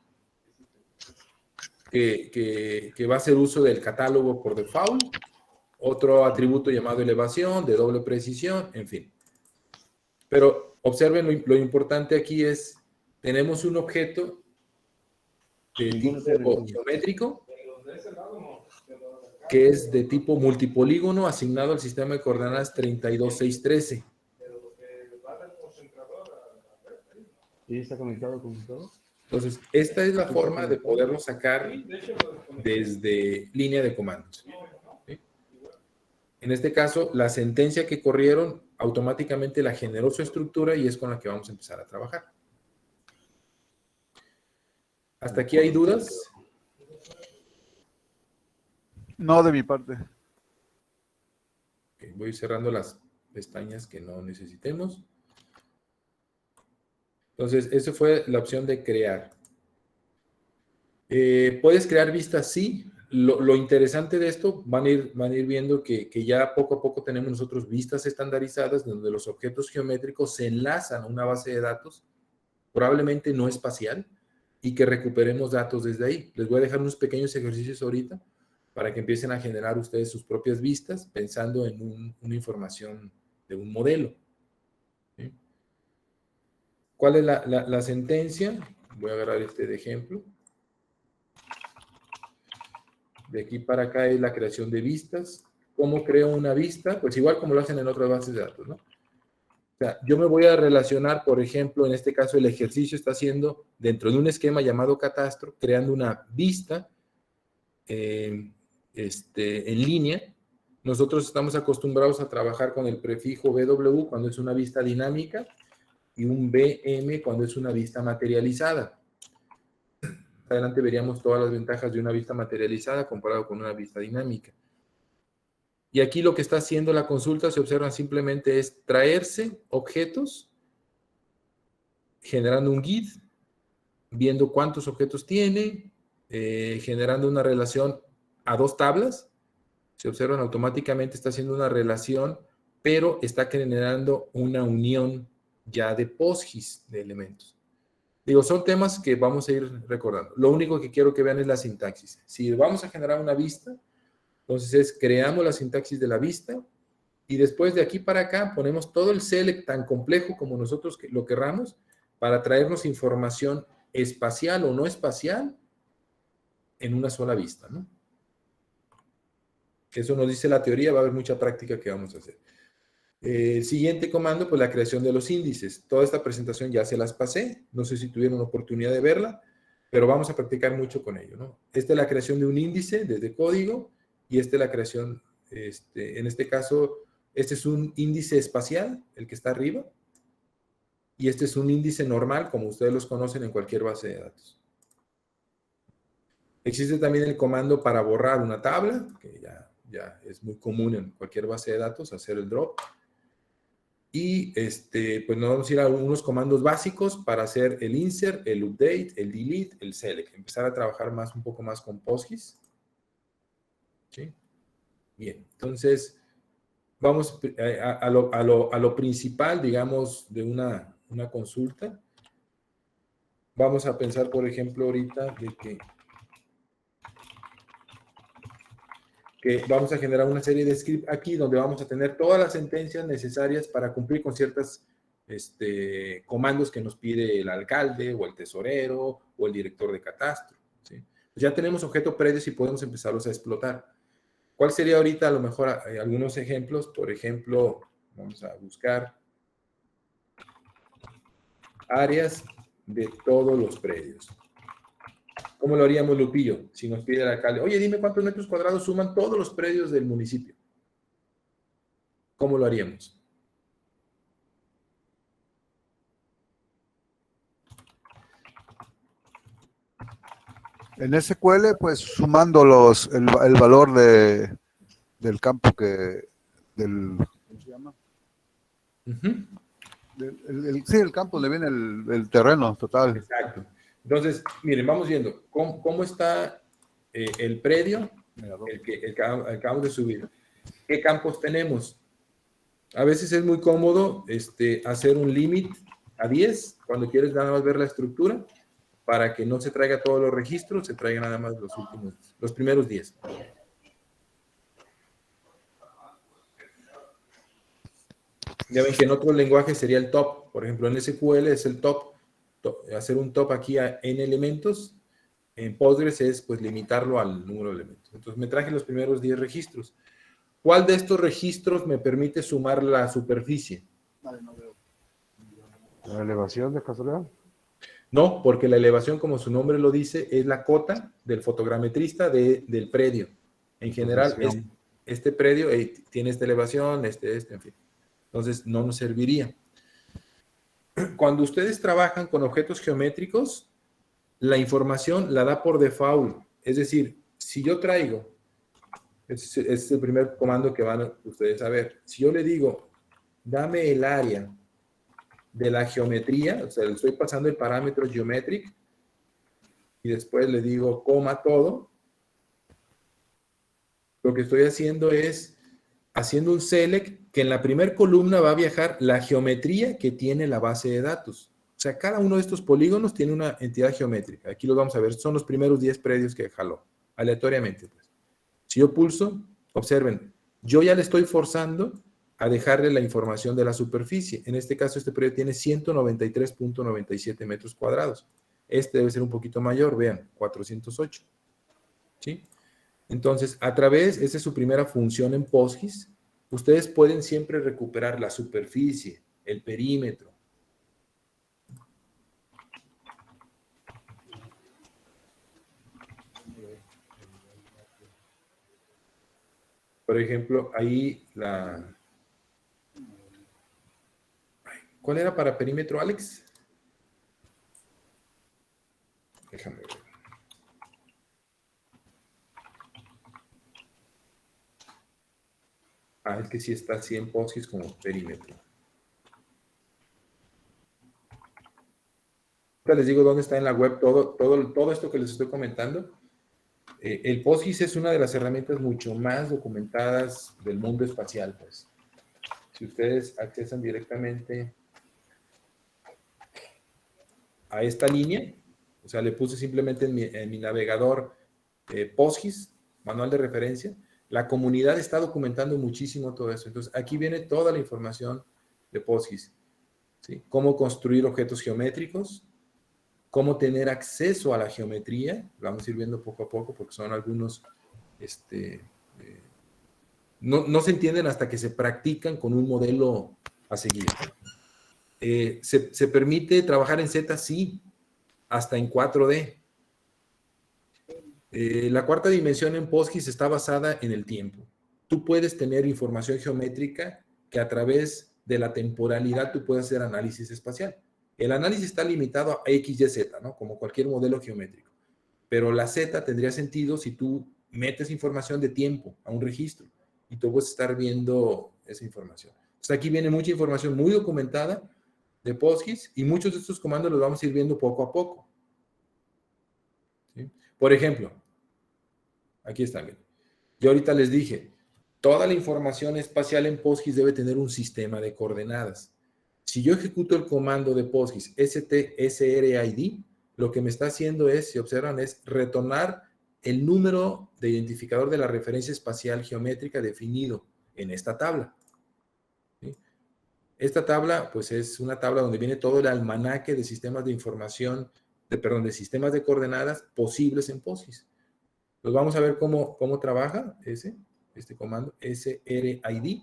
que va a hacer uso del catálogo por default, otro atributo llamado elevación, de doble precisión, en fin. Pero observen, lo importante aquí es, tenemos un objeto de tipo geométrico que es de tipo multipolígono asignado al sistema de coordenadas 32613. ¿Y está conectado con todo? Entonces, esta es la forma de poderlo sacar desde línea de comandos. ¿Sí? En este caso, la sentencia que corrieron automáticamente la generó su estructura y es con la que vamos a empezar a trabajar. ¿Hasta aquí hay dudas? No, de mi parte. Okay, voy cerrando las pestañas que no necesitemos. Entonces, esa fue la opción de crear. ¿Puedes crear vistas? Sí. Lo interesante de esto, van a ir viendo que ya poco a poco tenemos nosotros vistas estandarizadas donde los objetos geométricos se enlazan a una base de datos, probablemente no espacial, y que recuperemos datos desde ahí. Les voy a dejar unos pequeños ejercicios ahorita para que empiecen a generar ustedes sus propias vistas pensando en una información de un modelo. ¿Sí? ¿Cuál es la sentencia? Voy a agarrar este de ejemplo. De aquí para acá es la creación de vistas. ¿Cómo creo una vista? Pues igual como lo hacen en otras bases de datos, ¿no? O sea, yo me voy a relacionar, por ejemplo, en este caso el ejercicio está haciendo dentro de un esquema llamado catastro, creando una vista en línea. Nosotros estamos acostumbrados a trabajar con el prefijo BW cuando es una vista dinámica y un BM cuando es una vista materializada. Adelante veríamos todas las ventajas de una vista materializada comparado con una vista dinámica. Y aquí lo que está haciendo la consulta, se observan simplemente es traerse objetos, generando un GID, viendo cuántos objetos tiene, generando una relación a dos tablas. Se observan automáticamente, está haciendo una relación, pero está generando una unión ya de PostGIS de elementos. Digo, son temas que vamos a ir recordando. Lo único que quiero que vean es la sintaxis. Si vamos a generar una vista, entonces creamos la sintaxis de la vista y después de aquí para acá ponemos todo el select tan complejo como nosotros lo querramos para traernos información espacial o no espacial en una sola vista, ¿no? Eso nos dice la teoría, va a haber mucha práctica que vamos a hacer. El siguiente comando, pues la creación de los índices. Toda esta presentación ya se las pasé, no sé si tuvieron oportunidad de verla, pero vamos a practicar mucho con ello, ¿no? Esta es la creación de un índice desde código y esta es la creación, en este caso, este es un índice espacial, el que está arriba, y este es un índice normal, como ustedes los conocen en cualquier base de datos. Existe también el comando para borrar una tabla, que ya es muy común en cualquier base de datos, hacer el drop. Y pues nos vamos a ir a algunos comandos básicos para hacer el insert, el update, el delete, el select. Empezar a trabajar un poco más con PostGIS. ¿Sí? Bien, entonces vamos a lo principal, digamos, de una consulta. Vamos a pensar, por ejemplo, ahorita de que vamos a generar una serie de script aquí donde vamos a tener todas las sentencias necesarias para cumplir con ciertos comandos que nos pide el alcalde o el tesorero o el director de catastro. ¿Sí? Pues ya tenemos objetos predios y podemos empezarlos a explotar. ¿Cuál sería ahorita a lo mejor algunos ejemplos? Por ejemplo, vamos a buscar áreas de todos los predios. ¿Cómo lo haríamos, Lupillo? Si nos pide el alcalde, oye, dime cuántos metros cuadrados suman todos los predios del municipio. ¿Cómo lo haríamos? En SQL, pues sumando el valor del campo ¿cómo se llama? Uh-huh. Sí, el campo donde viene el terreno total. Exacto. Entonces, miren, vamos viendo cómo está el predio, el que acabamos de subir. ¿Qué campos tenemos? A veces es muy cómodo hacer un límite a 10 cuando quieres nada más ver la estructura para que no se traiga todos los registros, se traiga nada más los primeros 10. Ya ven que en otros lenguajes sería el top. Por ejemplo, en SQL es el top. Hacer un top aquí en elementos. En Postgres es pues limitarlo al número de elementos. Entonces me traje los primeros 10 registros. ¿Cuál de estos registros me permite sumar la superficie? ¿La elevación de casualidad? No, porque la elevación, como su nombre lo dice, es la cota del fotogrametrista del predio. En general, este predio tiene esta elevación, en fin. Entonces, no nos serviría. Cuando ustedes trabajan con objetos geométricos, la información la da por default. Es decir, si yo traigo, este es el primer comando que van ustedes a ver. Si yo le digo, dame el área de la geometría, o sea, le estoy pasando el parámetro geometric y después le digo coma todo. Lo que estoy haciendo es haciendo un select que en la primera columna va a viajar la geometría que tiene la base de datos. O sea, cada uno de estos polígonos tiene una entidad geométrica. Aquí lo vamos a ver. Son los primeros 10 predios que jaló, aleatoriamente. Pues. Si yo pulso, observen, yo ya le estoy forzando a dejarle la información de la superficie. En este caso, este predio tiene 193.97 metros cuadrados. Este debe ser un poquito mayor, vean, 408. ¿Sí? Entonces, a través, esa es su primera función en PostGIS, ustedes pueden siempre recuperar la superficie, el perímetro. Por ejemplo, ahí ¿cuál era para perímetro, Alex? Déjame ver. Es que sí está así en PostGIS como perímetro. Ahora les digo dónde está en la web todo esto que les estoy comentando. El PostGIS es una de las herramientas mucho más documentadas del mundo espacial, pues. Si ustedes accesan directamente a esta línea, o sea, le puse simplemente en mi navegador PostGIS, manual de referencia, la comunidad está documentando muchísimo todo eso. Entonces, aquí viene toda la información de PostGIS. ¿Sí? Cómo construir objetos geométricos, cómo tener acceso a la geometría, vamos a ir viendo poco a poco porque son algunos, no se entienden hasta que se practican con un modelo a seguir. Se permite trabajar en Z, sí, hasta en 4D. La cuarta dimensión en PostGIS está basada en el tiempo. Tú puedes tener información geométrica que a través de la temporalidad tú puedes hacer análisis espacial. El análisis está limitado a X, Y, Z, ¿no? Como cualquier modelo geométrico. Pero la Z tendría sentido si tú metes información de tiempo a un registro y tú puedes estar viendo esa información. Entonces aquí viene mucha información muy documentada de PostGIS y muchos de estos comandos los vamos a ir viendo poco a poco. ¿Sí? Por ejemplo, aquí está, miren. Yo ahorita les dije, toda la información espacial en PostGIS debe tener un sistema de coordenadas. Si yo ejecuto el comando de PostGIS stsrid, lo que me está haciendo es, si observan, es retornar el número de identificador de la referencia espacial geométrica definido en esta tabla. ¿Sí? Esta tabla, pues es una tabla donde viene todo el almanaque de sistemas de información, de sistemas de coordenadas posibles en PostGIS. Pues vamos a ver cómo trabaja este comando, srid,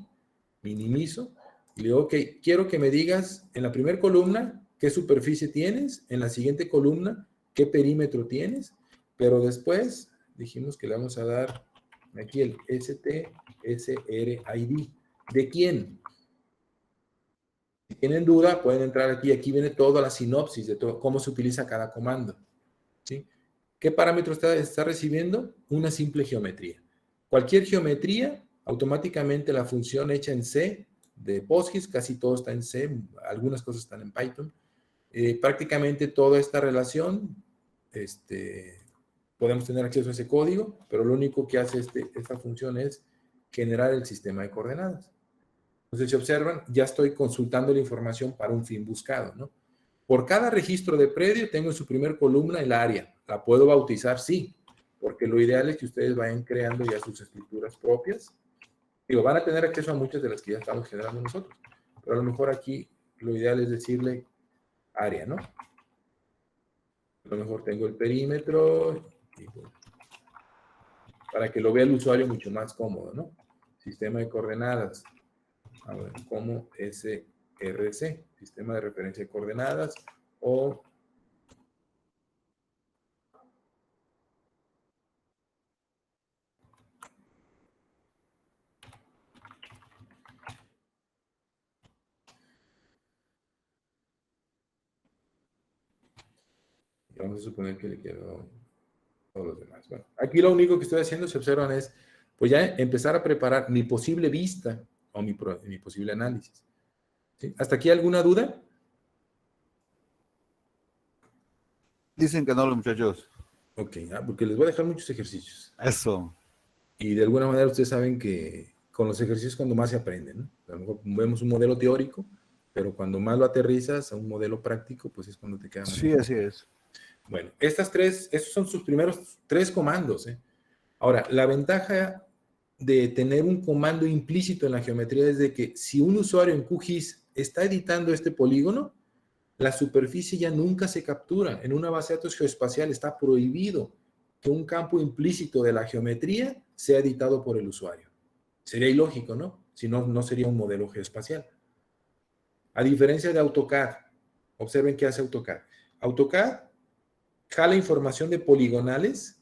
minimizo, y le digo, ok, quiero que me digas en la primera columna qué superficie tienes, en la siguiente columna qué perímetro tienes, pero después dijimos que le vamos a dar aquí el stsrid. ¿De quién? Si tienen duda, pueden entrar aquí. Aquí viene toda la sinopsis de todo, cómo se utiliza cada comando. ¿Sí? ¿Qué parámetro está recibiendo? Una simple geometría. Cualquier geometría, automáticamente la función hecha en C de PostGIS, casi todo está en C, algunas cosas están en Python. Prácticamente toda esta relación, podemos tener acceso a ese código, pero lo único que hace esta función es generar el sistema de coordenadas. Entonces, si observan, ya estoy consultando la información para un fin buscado, ¿no? Por cada registro de predio tengo en su primer columna el área. ¿La puedo bautizar? Sí, porque lo ideal es que ustedes vayan creando ya sus escrituras propias. Digo, van a tener acceso a muchas de las que ya estamos generando nosotros, pero a lo mejor aquí lo ideal es decirle área, ¿no? A lo mejor tengo el perímetro, y bueno, para que lo vea el usuario mucho más cómodo, ¿no? Sistema de coordenadas. A ver, como SRC, sistema de referencia de coordenadas, o vamos a suponer que le quiero todos los demás. Bueno, aquí lo único que estoy haciendo, si observan, es pues ya empezar a preparar mi posible vista o mi posible análisis. ¿Sí? ¿Hasta aquí alguna duda? Dicen que no los muchachos. Ok, porque les voy a dejar muchos ejercicios. Eso. Y de alguna manera ustedes saben que con los ejercicios es cuando más se aprende, ¿no? A lo mejor vemos un modelo teórico, pero cuando más lo aterrizas a un modelo práctico, pues es cuando te queda más. Sí, así es. Bueno, esos son sus primeros 3 comandos, ¿eh? Ahora, la ventaja de tener un comando implícito en la geometría es de que si un usuario en QGIS está editando este polígono, la superficie ya nunca se captura. En una base de datos geoespacial está prohibido que un campo implícito de la geometría sea editado por el usuario. Sería ilógico, ¿no? Si no, no sería un modelo geoespacial. A diferencia de AutoCAD, observen qué hace AutoCAD. AutoCAD jala información de poligonales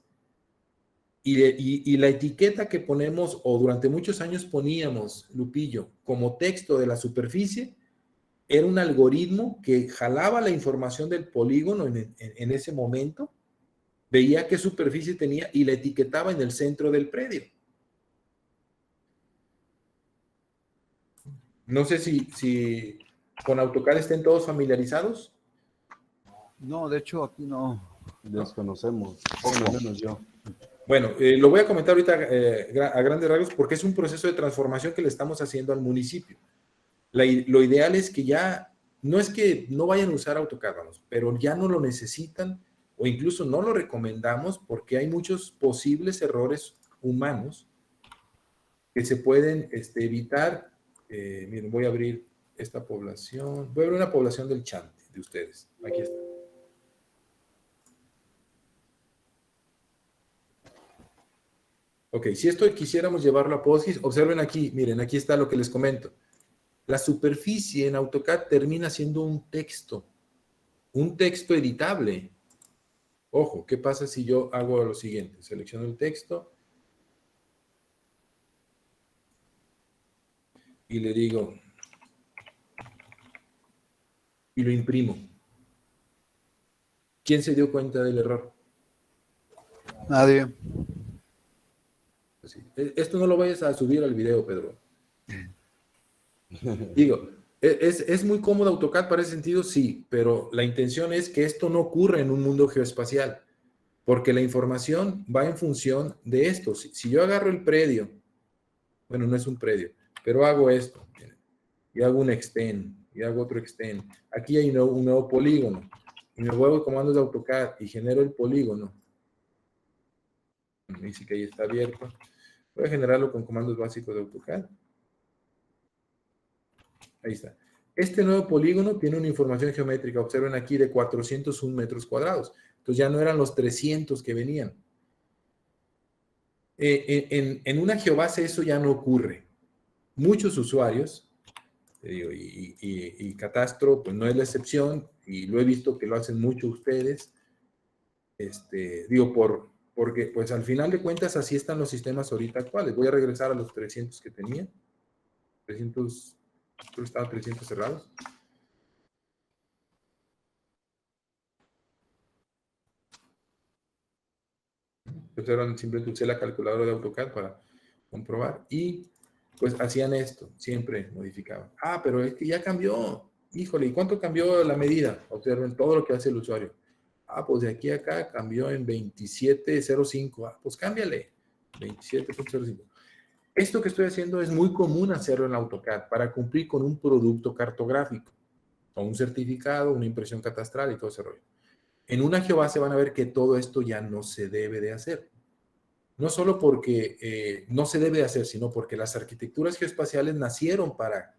y la etiqueta que ponemos, o durante muchos años poníamos, Lupillo, como texto de la superficie, era un algoritmo que jalaba la información del polígono en ese momento, veía qué superficie tenía y la etiquetaba en el centro del predio. No sé si con AutoCAD estén todos familiarizados. No, de hecho, aquí no. Desconocemos, al menos yo. Bueno, lo voy a comentar ahorita a grandes rasgos porque es un proceso de transformación que le estamos haciendo al municipio. Lo ideal es que ya, no es que no vayan a usar AutoCAD, vamos, pero ya no lo necesitan o incluso no lo recomendamos porque hay muchos posibles errores humanos que se pueden evitar. Miren, voy a abrir esta población, voy a abrir una población del Chante de ustedes. Aquí está. Ok, si esto quisiéramos llevarlo a PostGIS, observen aquí, miren, aquí está lo que les comento. La superficie en AutoCAD termina siendo un texto editable. Ojo, ¿qué pasa si yo hago lo siguiente? Selecciono el texto y le digo, y lo imprimo. ¿Quién se dio cuenta del error? Nadie. Así. Esto no lo vayas a subir al video, Pedro. Digo, ¿es muy cómodo AutoCAD para ese sentido? Sí, pero la intención es que esto no ocurra en un mundo geoespacial, porque la información va en función de esto. Si yo agarro el predio, bueno, no es un predio, pero hago esto, y hago un extend, y hago otro extend. Aquí hay un nuevo polígono, y me voy a comandos de AutoCAD y genero el polígono. Me dice que ahí está abierto. Voy a generarlo con comandos básicos de AutoCAD. Ahí está. Este nuevo polígono tiene una información geométrica, observen aquí, de 401 metros cuadrados. Entonces ya no eran los 300 que venían. En una geobase eso ya no ocurre. Muchos usuarios, te digo, y Catastro, pues no es la excepción, y lo he visto que lo hacen mucho ustedes, porque pues al final de cuentas así están los sistemas ahorita actuales. Voy a regresar a los 300 que tenía. 300, creo que estaban 300 cerrados. Observan, simplemente usé la calculadora de AutoCAD para comprobar y pues hacían esto, siempre modificaban. Ah, pero es que ya cambió. Híjole, ¿y cuánto cambió la medida? Observen todo lo que hace el usuario. Ah, pues de aquí a acá cambió en 27.05. Ah, pues cámbiale. 27.05. Esto que estoy haciendo es muy común hacerlo en AutoCAD para cumplir con un producto cartográfico, o un certificado, una impresión catastral y todo ese rollo. En una geobase van a ver que todo esto ya no se debe de hacer. No solo porque no se debe de hacer, sino porque las arquitecturas geoespaciales nacieron para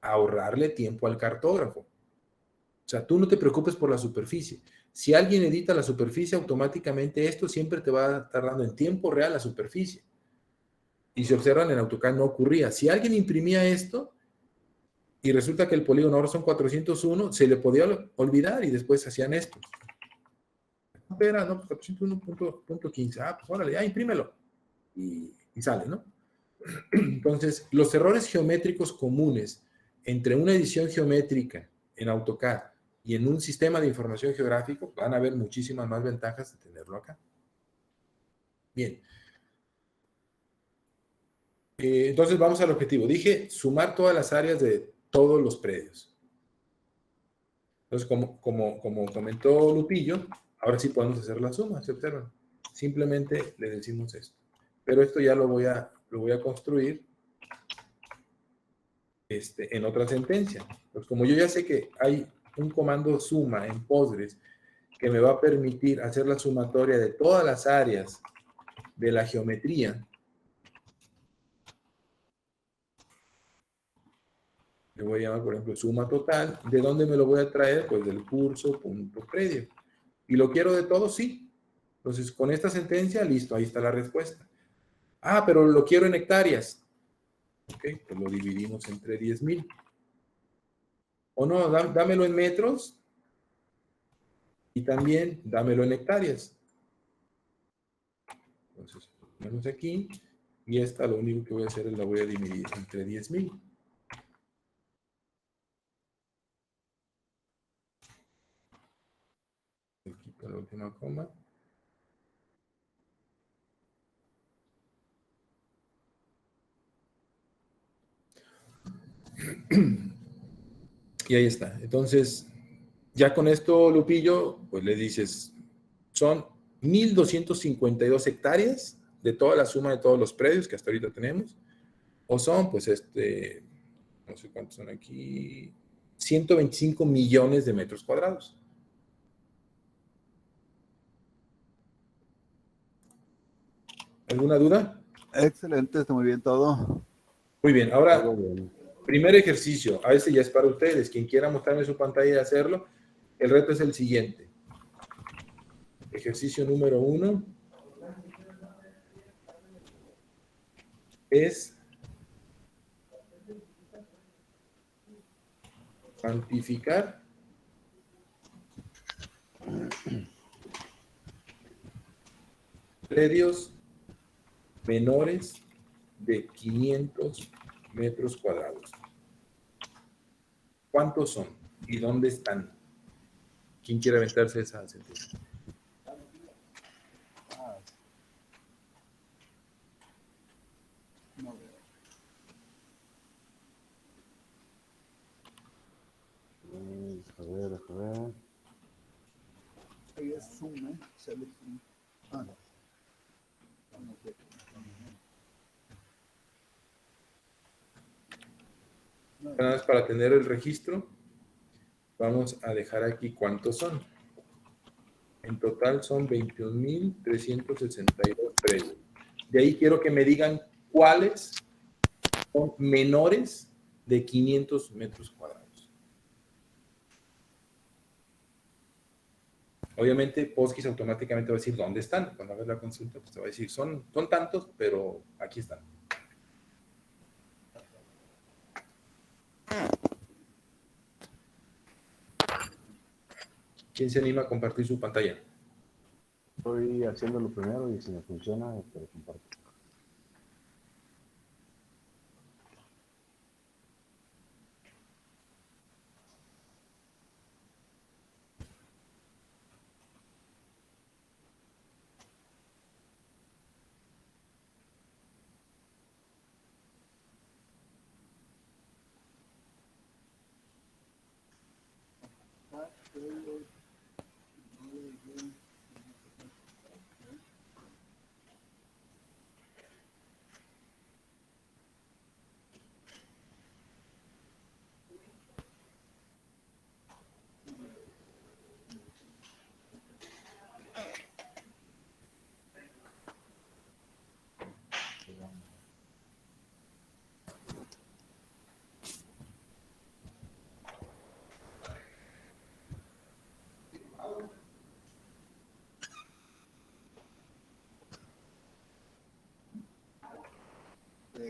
ahorrarle tiempo al cartógrafo. O sea, tú no te preocupes por la superficie. Si alguien edita la superficie, automáticamente esto siempre te va a estar dando en tiempo real la superficie. Y si observan, en AutoCAD no ocurría. Si alguien imprimía esto y resulta que el polígono ahora son 401, se le podía olvidar y después hacían esto. Espera, no, pues 401.15. Ah, pues órale, ya imprímelo. Y sale, ¿no? Entonces, los errores geométricos comunes entre una edición geométrica en AutoCAD y en un sistema de información geográfico van a haber muchísimas más ventajas de tenerlo acá. Bien. Entonces, vamos al objetivo. Dije sumar todas las áreas de todos los predios. Entonces, como comentó Lupillo, Ahora sí podemos hacer la suma, ¿se observan? Simplemente le decimos esto. Pero esto ya lo voy a construir en otra sentencia. Pues como yo ya sé que hay un comando suma en Postgres que me va a permitir hacer la sumatoria de todas las áreas de la geometría, le voy a llamar, por ejemplo, suma total. ¿De dónde me lo voy a traer? Pues del curso punto predio. ¿Y lo quiero de todo? Sí. Entonces, con esta sentencia, listo, ahí está la respuesta. Ah, pero lo quiero en hectáreas. Ok, pues lo dividimos entre 10,000. O no, dámelo en metros y también dámelo en hectáreas. Entonces, ponemos aquí y esta lo único que voy a hacer es la voy a dividir entre 10,000. Le quito la última coma. Y ahí está. Entonces, ya con esto, Lupillo, pues le dices, son 1,252 hectáreas de toda la suma de todos los predios que hasta ahorita tenemos. O son, pues, no sé cuántos son aquí, 125 millones de metros cuadrados. ¿Alguna duda? Excelente, está muy bien todo. Muy bien, ahora, Todo bien. primer ejercicio, a este ya es para ustedes. Quien quiera mostrarme su pantalla y hacerlo, el reto es el siguiente. Ejercicio número 1 es cuantificar predios menores de 500 metros cuadrados. ¿Cuántos son? ¿Y dónde están? ¿Quién quiere aventarse esa sentencia? No veo. A ver. Ahí es Zoom, ¿eh? Select Zoom. Ah, no. Vamos a ver. Nada más para tener el registro, vamos a dejar aquí cuántos son. En total son 21,362 predios. De ahí quiero que me digan cuáles son menores de 500 metros cuadrados. Obviamente, PostGIS automáticamente va a decir dónde están. Cuando hagas la consulta, pues te va a decir, son tantos, pero aquí están. ¿Quién se anima a compartir su pantalla? Estoy haciéndolo primero y si me funciona, te lo comparto.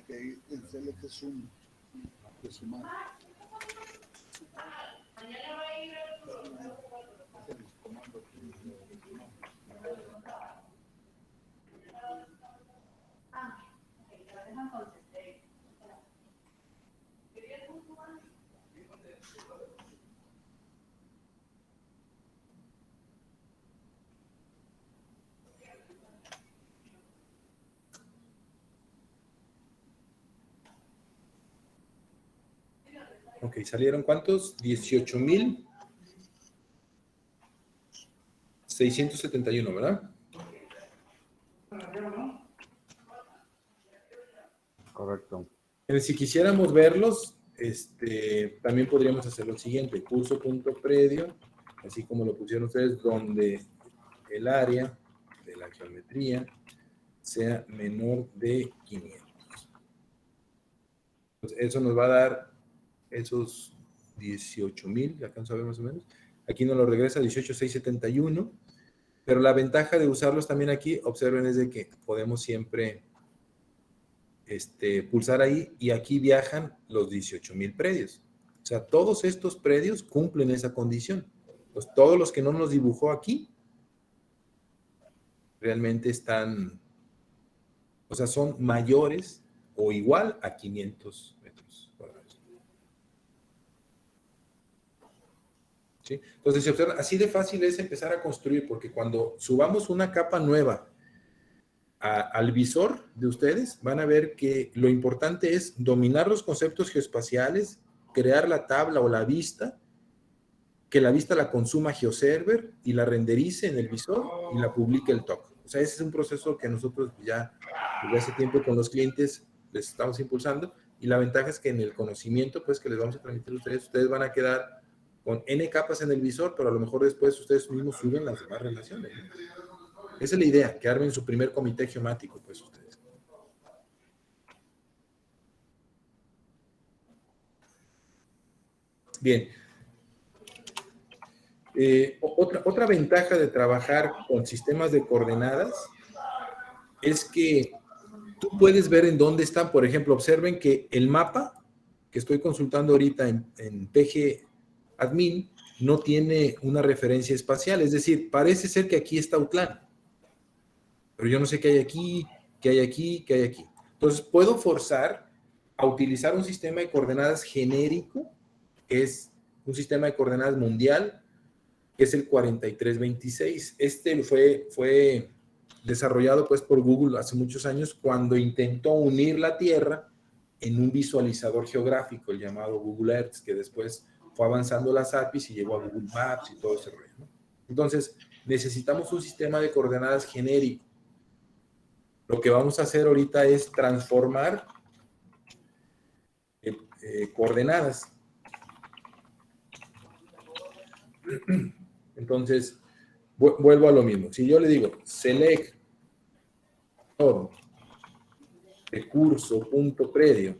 Que en Select Zoom. De sumar. Ok, ¿salieron cuántos? 18,000. 671, ¿verdad? Correcto. Si quisiéramos verlos, también podríamos hacer lo siguiente, curso.predio, así como lo pusieron ustedes, donde el área de la geometría sea menor de 500. Entonces, eso nos va a dar esos 18,000, ya alcanzo a ver más o menos. Aquí nos lo regresa 18,671, pero la ventaja de usarlos también aquí, observen, es de que podemos siempre pulsar ahí y aquí viajan los 18,000 predios. O sea, todos estos predios cumplen esa condición. Pues todos los que no nos dibujó aquí realmente están, o sea, son mayores o igual a 500 metros cuadrados. ¿Sí? Entonces, si observan, así de fácil es empezar a construir, porque cuando subamos una capa nueva al visor de ustedes, van a ver que lo importante es dominar los conceptos geoespaciales, crear la tabla o la vista, que la vista la consuma GeoServer y la renderice en el visor y la publique el TOC. O sea, ese es un proceso que nosotros ya desde hace tiempo con los clientes les estamos impulsando, y la ventaja es que en el conocimiento pues que les vamos a transmitir a ustedes, ustedes van a quedar con N capas en el visor, pero a lo mejor después ustedes mismos suben las demás relaciones, ¿no? Esa es la idea, que armen su primer comité geomático, pues ustedes. Bien. Otra ventaja de trabajar con sistemas de coordenadas es que tú puedes ver en dónde están. Por ejemplo, observen que el mapa que estoy consultando ahorita en PG Admin no tiene una referencia espacial. Es decir, parece ser que aquí está Autlán, pero yo no sé qué hay aquí, qué hay aquí, qué hay aquí. Entonces, puedo forzar a utilizar un sistema de coordenadas genérico, que es un sistema de coordenadas mundial, que es el 4326. Fue desarrollado pues por Google hace muchos años cuando intentó unir la Tierra en un visualizador geográfico, el llamado Google Earth, que después fue avanzando las APIs y llegó a Google Maps y todo ese rollo, ¿no? Entonces, necesitamos un sistema de coordenadas genérico. Lo que vamos a hacer ahorita es transformar coordenadas. Entonces, vuelvo a lo mismo. Si yo le digo select recurso.predio,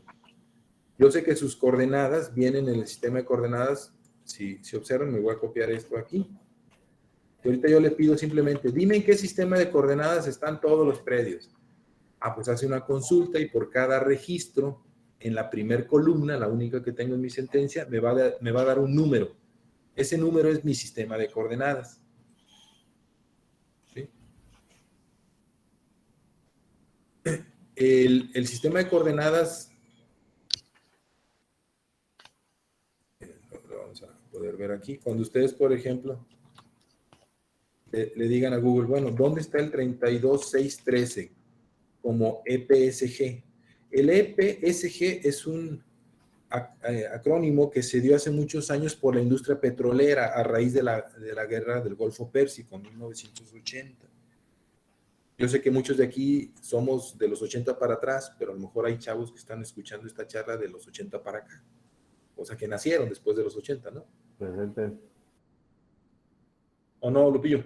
yo sé que sus coordenadas vienen en el sistema de coordenadas. Si observan, me voy a copiar esto aquí. Y ahorita yo le pido simplemente, dime en qué sistema de coordenadas están todos los predios. Pues hace una consulta y por cada registro, en la primer columna, la única que tengo en mi sentencia, me va a dar un número. Ese número es mi sistema de coordenadas. ¿Sí? El sistema de coordenadas, lo vamos a poder ver aquí. Cuando ustedes, por ejemplo, le digan a Google, bueno, ¿dónde está el 32613? Como EPSG. El EPSG es un acrónimo que se dio hace muchos años por la industria petrolera a raíz de la guerra del Golfo Pérsico en 1980. Yo sé que muchos de aquí somos de los 80 para atrás, pero a lo mejor hay chavos que están escuchando esta charla de los 80 para acá. O sea, que nacieron después de los 80, ¿no? Presente. ¿O no, Lupillo?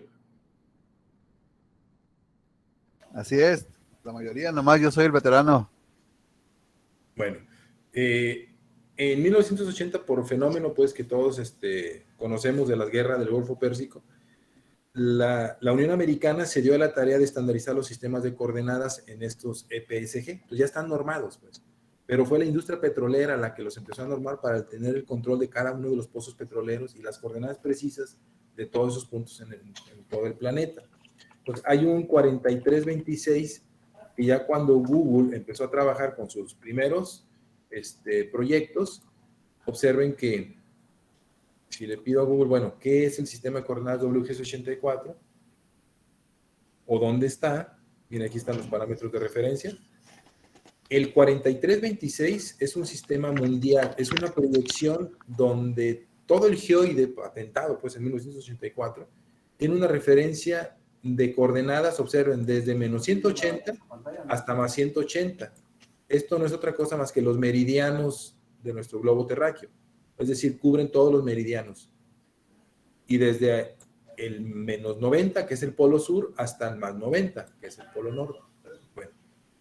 Así es, la mayoría, nomás yo soy el veterano. Bueno, en 1980, por fenómeno pues que todos conocemos de las guerras del Golfo Pérsico, la Unión Americana se dio a la tarea de estandarizar los sistemas de coordenadas en estos EPSG. Entonces ya están normados, pues. Pero fue la industria petrolera la que los empezó a normar para tener el control de cada uno de los pozos petroleros y las coordenadas precisas de todos esos puntos en todo el planeta. Entonces hay un 4326 y ya cuando Google empezó a trabajar con sus primeros proyectos, observen que si le pido a Google, bueno, ¿qué es el sistema de coordenadas WGS84? ¿O dónde está? Miren, aquí están los parámetros de referencia. El 4326 es un sistema mundial, es una proyección donde todo el geoide patentado pues en 1984 tiene una referencia de coordenadas, observen, desde menos 180 hasta más 180. Esto no es otra cosa más que los meridianos de nuestro globo terráqueo. Es decir, cubren todos los meridianos. Y desde el menos 90, que es el polo sur, hasta el más 90, que es el polo norte. Bueno,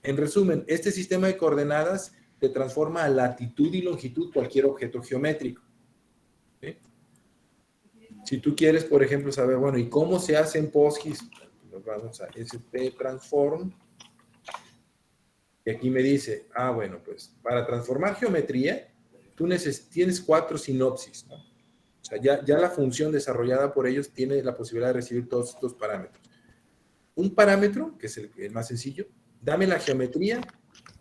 en resumen, este sistema de coordenadas te transforma a latitud y longitud cualquier objeto geométrico. ¿Sí? Si tú quieres, por ejemplo, saber, bueno, ¿y cómo se hace en PostGIS? Nos vamos a ST Transform. Y aquí me dice, bueno, pues para transformar geometría, tú tienes 4 sinopsis, ¿no? O sea, ya la función desarrollada por ellos tiene la posibilidad de recibir todos estos parámetros. Un parámetro, que es el más sencillo, dame la geometría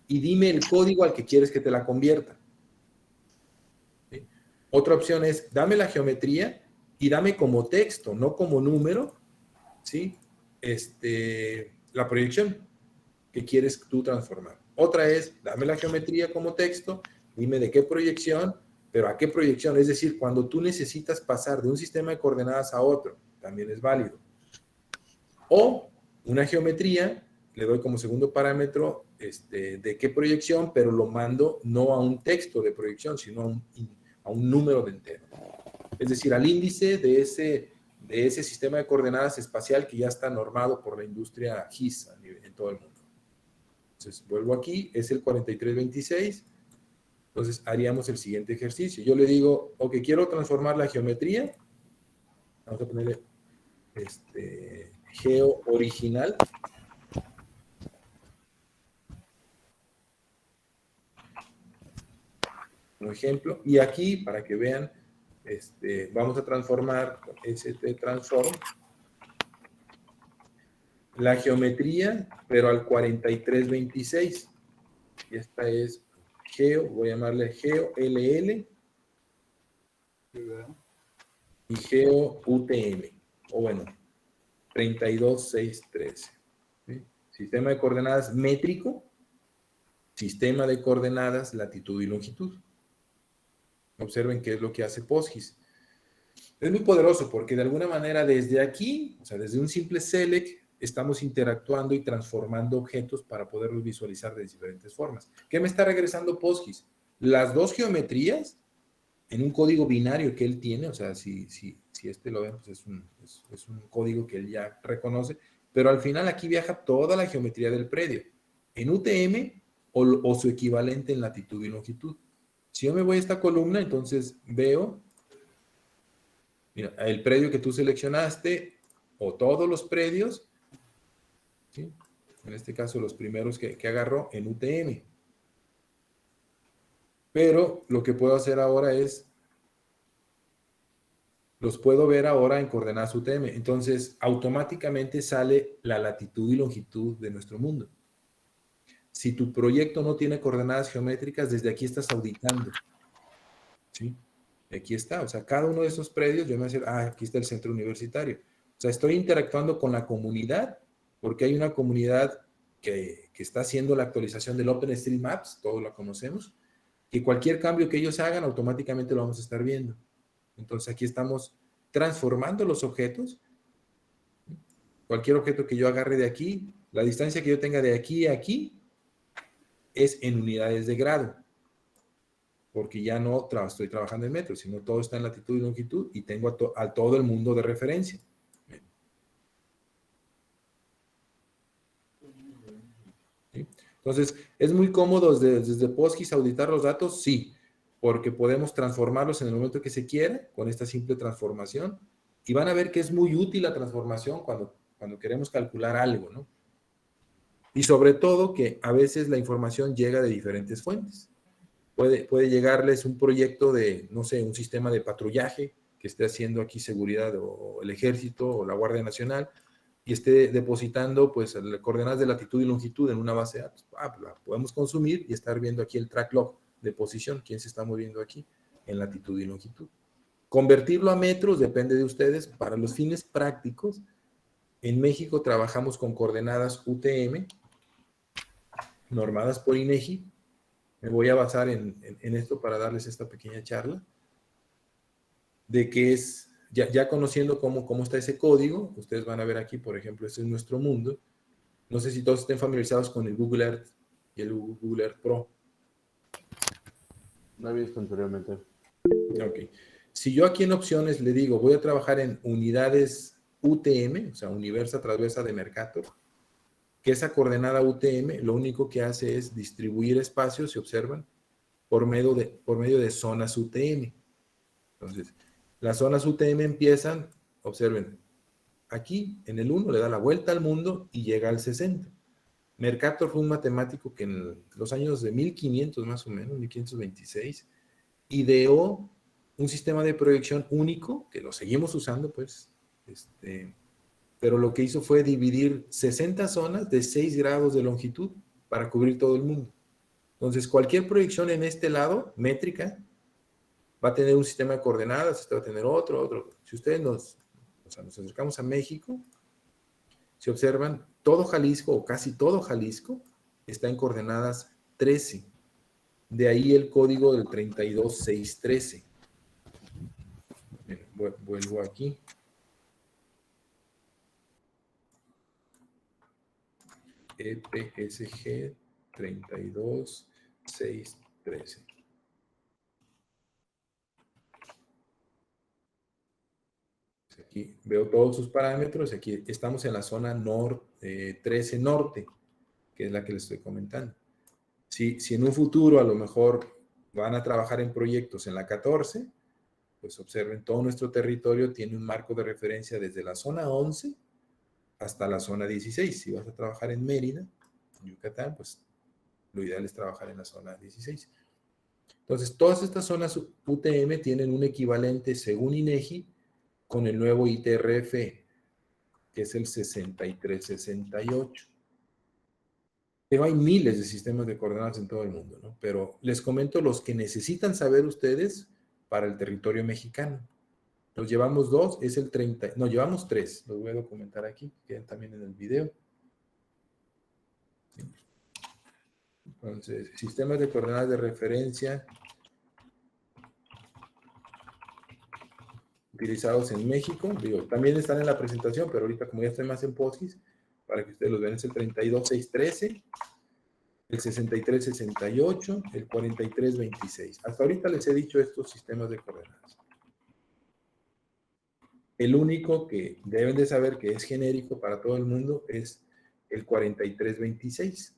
y dime el código al que quieres que te la convierta. ¿Sí? Otra opción es, dame la geometría y dame como texto, no como número, ¿sí? La proyección que quieres tú transformar. Otra es, dame la geometría como texto, dime de qué proyección, pero a qué proyección. Es decir, cuando tú necesitas pasar de un sistema de coordenadas a otro, también es válido. O una geometría, le doy como segundo parámetro de qué proyección, pero lo mando no a un texto de proyección, sino a un número de entero. Es decir, al índice de ese sistema de coordenadas espacial que ya está normado por la industria GIS en todo el mundo. Entonces, vuelvo aquí, es el 4326. Entonces, haríamos el siguiente ejercicio. Yo le digo, ok, quiero transformar la geometría. Vamos a ponerle geo original. Un ejemplo. Y aquí, para que vean, vamos a transformar ST Transform la geometría, pero al 4326. Y esta es Geo, voy a llamarle Geo LL y Geo UTM, o bueno, 32613. ¿Sí? Sistema de coordenadas métrico, sistema de coordenadas latitud y longitud. Observen qué es lo que hace PostGIS. Es muy poderoso porque de alguna manera desde aquí, o sea, desde un simple select, estamos interactuando y transformando objetos para poderlos visualizar de diferentes formas. ¿Qué me está regresando PostGIS? Las dos geometrías en un código binario que él tiene, o sea, si lo ven, pues es un código que él ya reconoce, pero al final aquí viaja toda la geometría del predio, en UTM o su equivalente en latitud y longitud. Si yo me voy a esta columna, entonces veo, mira, el predio que tú seleccionaste, o todos los predios, ¿sí? En este caso los primeros que agarró en UTM. Pero lo que puedo hacer ahora es, los puedo ver ahora en coordenadas UTM. Entonces, automáticamente sale la latitud y longitud de nuestro mundo. Si tu proyecto no tiene coordenadas geométricas, desde aquí estás auditando. ¿Sí? Aquí está. O sea, cada uno de esos predios, yo me voy a decir, aquí está el centro universitario. O sea, estoy interactuando con la comunidad, porque hay una comunidad que está haciendo la actualización del OpenStreetMaps, todos la conocemos, que cualquier cambio que ellos hagan, automáticamente lo vamos a estar viendo. Entonces, aquí estamos transformando los objetos. Cualquier objeto que yo agarre de aquí, la distancia que yo tenga de aquí a aquí, es en unidades de grado. Porque ya no estoy trabajando en metros, sino todo está en latitud y longitud y tengo a todo el mundo de referencia. ¿Sí? Entonces, ¿es muy cómodo desde PostGIS auditar los datos? Sí, porque podemos transformarlos en el momento que se quiera con esta simple transformación y van a ver que es muy útil la transformación cuando queremos calcular algo, ¿no? Y sobre todo que a veces la información llega de diferentes fuentes. Puede llegarles un proyecto de, no sé, un sistema de patrullaje que esté haciendo aquí seguridad o el ejército o la Guardia Nacional y esté depositando pues las coordenadas de latitud y longitud en una base de datos. La podemos consumir y estar viendo aquí el track log de posición, quién se está moviendo aquí en latitud y longitud. Convertirlo a metros depende de ustedes. Para los fines prácticos, en México trabajamos con coordenadas UTM normadas por INEGI. Me voy a basar en esto para darles esta pequeña charla de qué es ya conociendo cómo está ese código, ustedes van a ver aquí, por ejemplo, este es nuestro mundo. No sé si todos estén familiarizados con el Google Earth y el Google Earth Pro. Lo he visto anteriormente. Ok. Si yo aquí en opciones le digo, voy a trabajar en unidades UTM, o sea, Universa Transversa de Mercator, que esa coordenada UTM lo único que hace es distribuir espacios, si observan, por medio de zonas UTM. Entonces, las zonas UTM empiezan, observen, aquí en el 1 le da la vuelta al mundo y llega al 60. Mercator fue un matemático que en los años de 1500 más o menos, 1526, ideó un sistema de proyección único, que lo seguimos usando, pues, pero lo que hizo fue dividir 60 zonas de 6 grados de longitud para cubrir todo el mundo. Entonces, cualquier proyección en este lado, métrica, va a tener un sistema de coordenadas, este va a tener otro. Si ustedes nos acercamos a México, si observan, todo Jalisco, o casi todo Jalisco, está en coordenadas 13. De ahí el código del 32613. Vuelvo aquí. EPSG 32613. Aquí veo todos sus parámetros. Aquí estamos en la zona 13 norte, que es la que les estoy comentando. Si en un futuro a lo mejor van a trabajar en proyectos en la 14, pues observen, todo nuestro territorio tiene un marco de referencia desde la zona 11 hasta la zona 16. Si vas a trabajar en Mérida, en Yucatán, pues lo ideal es trabajar en la zona 16. Entonces, todas estas zonas UTM tienen un equivalente, según INEGI, con el nuevo ITRF, que es el 6368. Pero hay miles de sistemas de coordenadas en todo el mundo, ¿no? Pero les comento los que necesitan saber ustedes para el territorio mexicano. Nos llevamos 2, es el 30, no, llevamos 3, los voy a documentar aquí, quedan también en el video. Entonces, sistemas de coordenadas de referencia utilizados en México, digo, también están en la presentación, pero ahorita como ya estoy más en POSIX, para que ustedes los vean, es el 32613, el 6368, el 4326. Hasta ahorita les he dicho estos sistemas de coordenadas. El único que deben de saber que es genérico para todo el mundo es el 4326.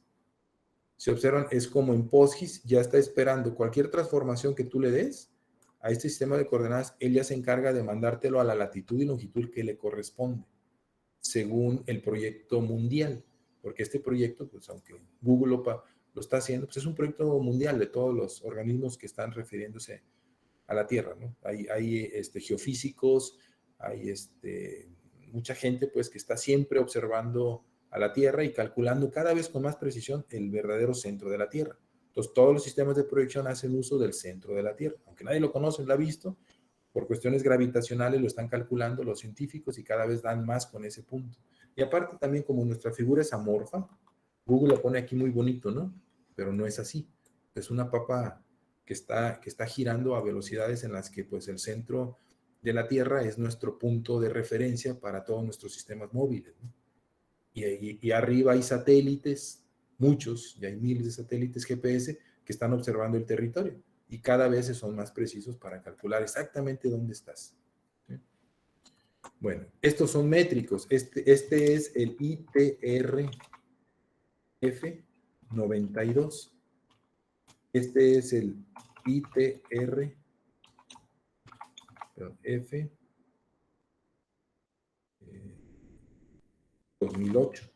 Si observan, es como en POSGIS, ya está esperando cualquier transformación que tú le des a este sistema de coordenadas, él ya se encarga de mandártelo a la latitud y longitud que le corresponde, según el proyecto mundial. Porque este proyecto, pues aunque Google lo está haciendo, pues es un proyecto mundial de todos los organismos que están refiriéndose a la Tierra, ¿no? Hay geofísicos, hay mucha gente pues que está siempre observando a la Tierra y calculando cada vez con más precisión el verdadero centro de la Tierra. Entonces, todos los sistemas de proyección hacen uso del centro de la Tierra. Aunque nadie lo conoce, lo ha visto, por cuestiones gravitacionales lo están calculando los científicos y cada vez dan más con ese punto. Y aparte también como nuestra figura es amorfa, Google lo pone aquí muy bonito, ¿no? Pero no es así. Es una papa que está girando a velocidades en las que pues el centro de la Tierra es nuestro punto de referencia para todos nuestros sistemas móviles, ¿no? Y arriba hay satélites, muchos, ya hay miles de satélites GPS que están observando el territorio y cada vez son más precisos para calcular exactamente dónde estás. ¿Sí? Bueno, estos son métricos. Este es el ITRF92. Este es el ITRF 2008.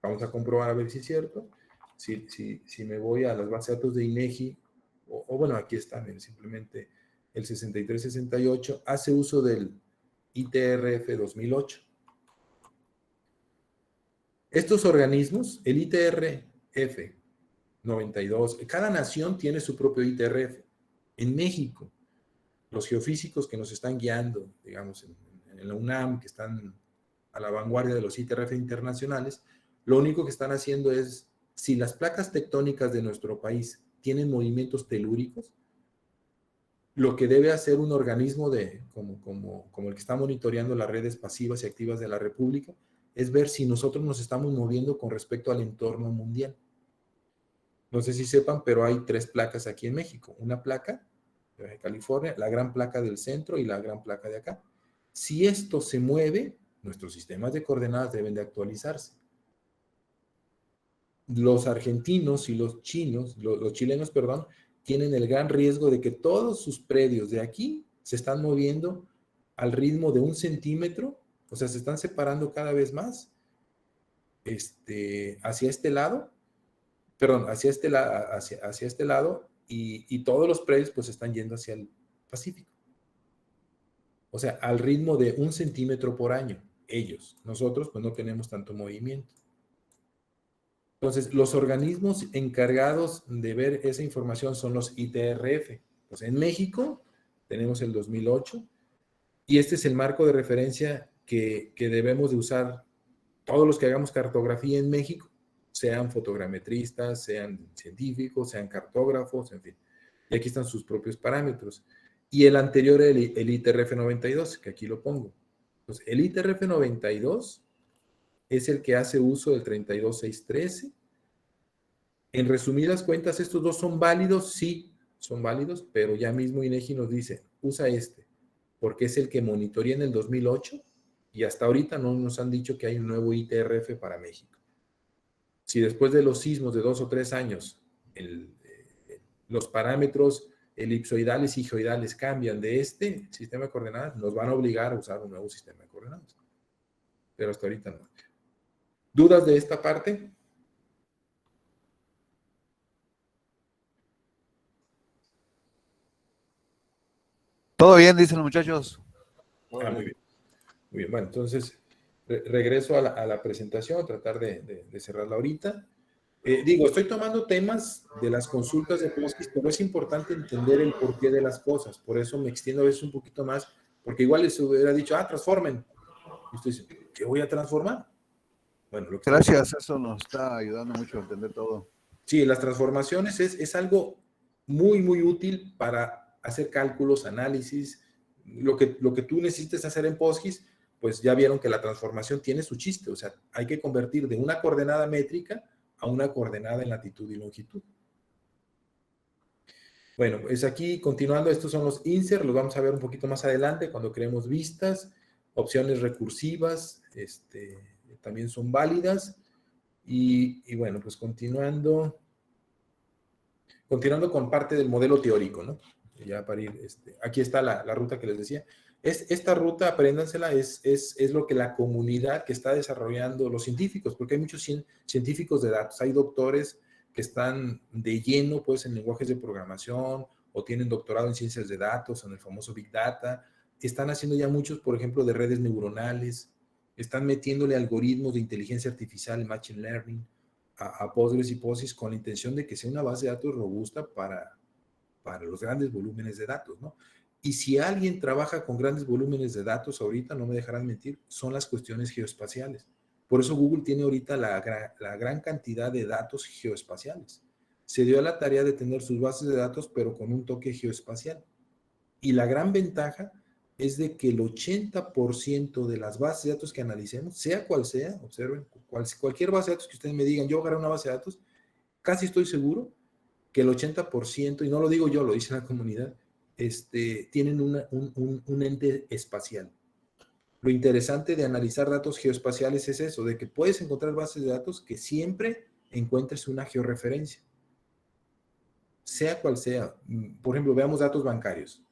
Vamos a comprobar a ver si es cierto. Si me voy a las bases de datos de INEGI, o bueno, aquí están, simplemente el 6368 hace uso del ITRF 2008. Estos organismos, el ITRF 92, cada nación tiene su propio ITRF. En México, los geofísicos que nos están guiando, digamos, en la UNAM, que están a la vanguardia de los ITRF internacionales, lo único que están haciendo es, si las placas tectónicas de nuestro país tienen movimientos telúricos, lo que debe hacer un organismo como el que está monitoreando las redes pasivas y activas de la República es ver si nosotros nos estamos moviendo con respecto al entorno mundial. No sé si sepan, pero hay 3 placas aquí en México. Una placa de California, la gran placa del centro y la gran placa de acá. Si esto se mueve, nuestros sistemas de coordenadas deben de actualizarse. Los argentinos y los chilenos, perdón, tienen el gran riesgo de que todos sus predios de aquí se están moviendo al ritmo de 1 centímetro, o sea, se están separando cada vez más hacia este lado, perdón, hacia este lado, y todos los predios pues están yendo hacia el Pacífico. O sea, al ritmo de 1 centímetro por año, ellos. Nosotros pues no tenemos tanto movimiento. Entonces, los organismos encargados de ver esa información son los ITRF. Pues en México tenemos el 2008 y este es el marco de referencia que debemos de usar todos los que hagamos cartografía en México, sean fotogrametristas, sean científicos, sean cartógrafos, en fin. Y aquí están sus propios parámetros. Y el anterior, el ITRF 92, que aquí lo pongo. Entonces, el ITRF 92 es el que hace uso del 32613. En resumidas cuentas, ¿estos dos son válidos? Sí, son válidos, pero ya mismo INEGI nos dice, usa porque es el que monitorea en el 2008 y hasta ahorita no nos han dicho que hay un nuevo ITRF para México. Si después de los sismos de 2 o 3 años los parámetros elipsoidales y geoidales cambian de este sistema de coordenadas, nos van a obligar a usar un nuevo sistema de coordenadas. Pero hasta ahorita no. ¿Dudas de esta parte? Todo bien, dicen los muchachos. Muy bien. Muy bien. Bueno, entonces regreso a la presentación, tratar de cerrarla ahorita. Estoy tomando temas de las consultas de POSGIS, pero es importante entender el porqué de las cosas. Por eso me extiendo a veces un poquito más, porque igual les hubiera dicho, transformen. Y usted dice, ¿qué voy a transformar? Bueno, Gracias, eso nos está ayudando mucho a entender todo. Sí, las transformaciones es algo muy, muy útil para hacer cálculos, análisis. Lo que tú necesites hacer en POSGIS, pues ya vieron que la transformación tiene su chiste. O sea, hay que convertir de una coordenada métrica a una coordenada en latitud y longitud. Bueno, es aquí, continuando, estos son los insert, los vamos a ver un poquito más adelante cuando creemos vistas, opciones recursivas, también son válidas. Y bueno, pues continuando con parte del modelo teórico, ¿no? Ya para ir, aquí está la ruta que les decía. Esta ruta, apréndansela, es lo que la comunidad que está desarrollando los científicos, porque hay muchos científicos de datos, hay doctores que están de lleno, pues, en lenguajes de programación, o tienen doctorado en ciencias de datos, en el famoso Big Data, están haciendo ya muchos, por ejemplo, de redes neuronales, están metiéndole algoritmos de inteligencia artificial, machine learning, a Postgres y POSIX con la intención de que sea una base de datos robusta para los grandes volúmenes de datos, ¿no? Y si alguien trabaja con grandes volúmenes de datos ahorita, no me dejarán mentir, son las cuestiones geoespaciales. Por eso Google tiene ahorita la gran cantidad de datos geoespaciales. Se dio a la tarea de tener sus bases de datos, pero con un toque geoespacial. Y la gran ventaja es de que el 80% de las bases de datos que analicemos, sea cual sea, observen, cualquier base de datos que ustedes me digan, yo voy a agarrar una base de datos, casi estoy seguro que el 80%, y no lo digo yo, lo dice la comunidad, tienen un ente espacial. Lo interesante de analizar datos geoespaciales es eso, de que puedes encontrar bases de datos que siempre encuentres una georreferencia. Sea cual sea. Por ejemplo, veamos datos bancarios.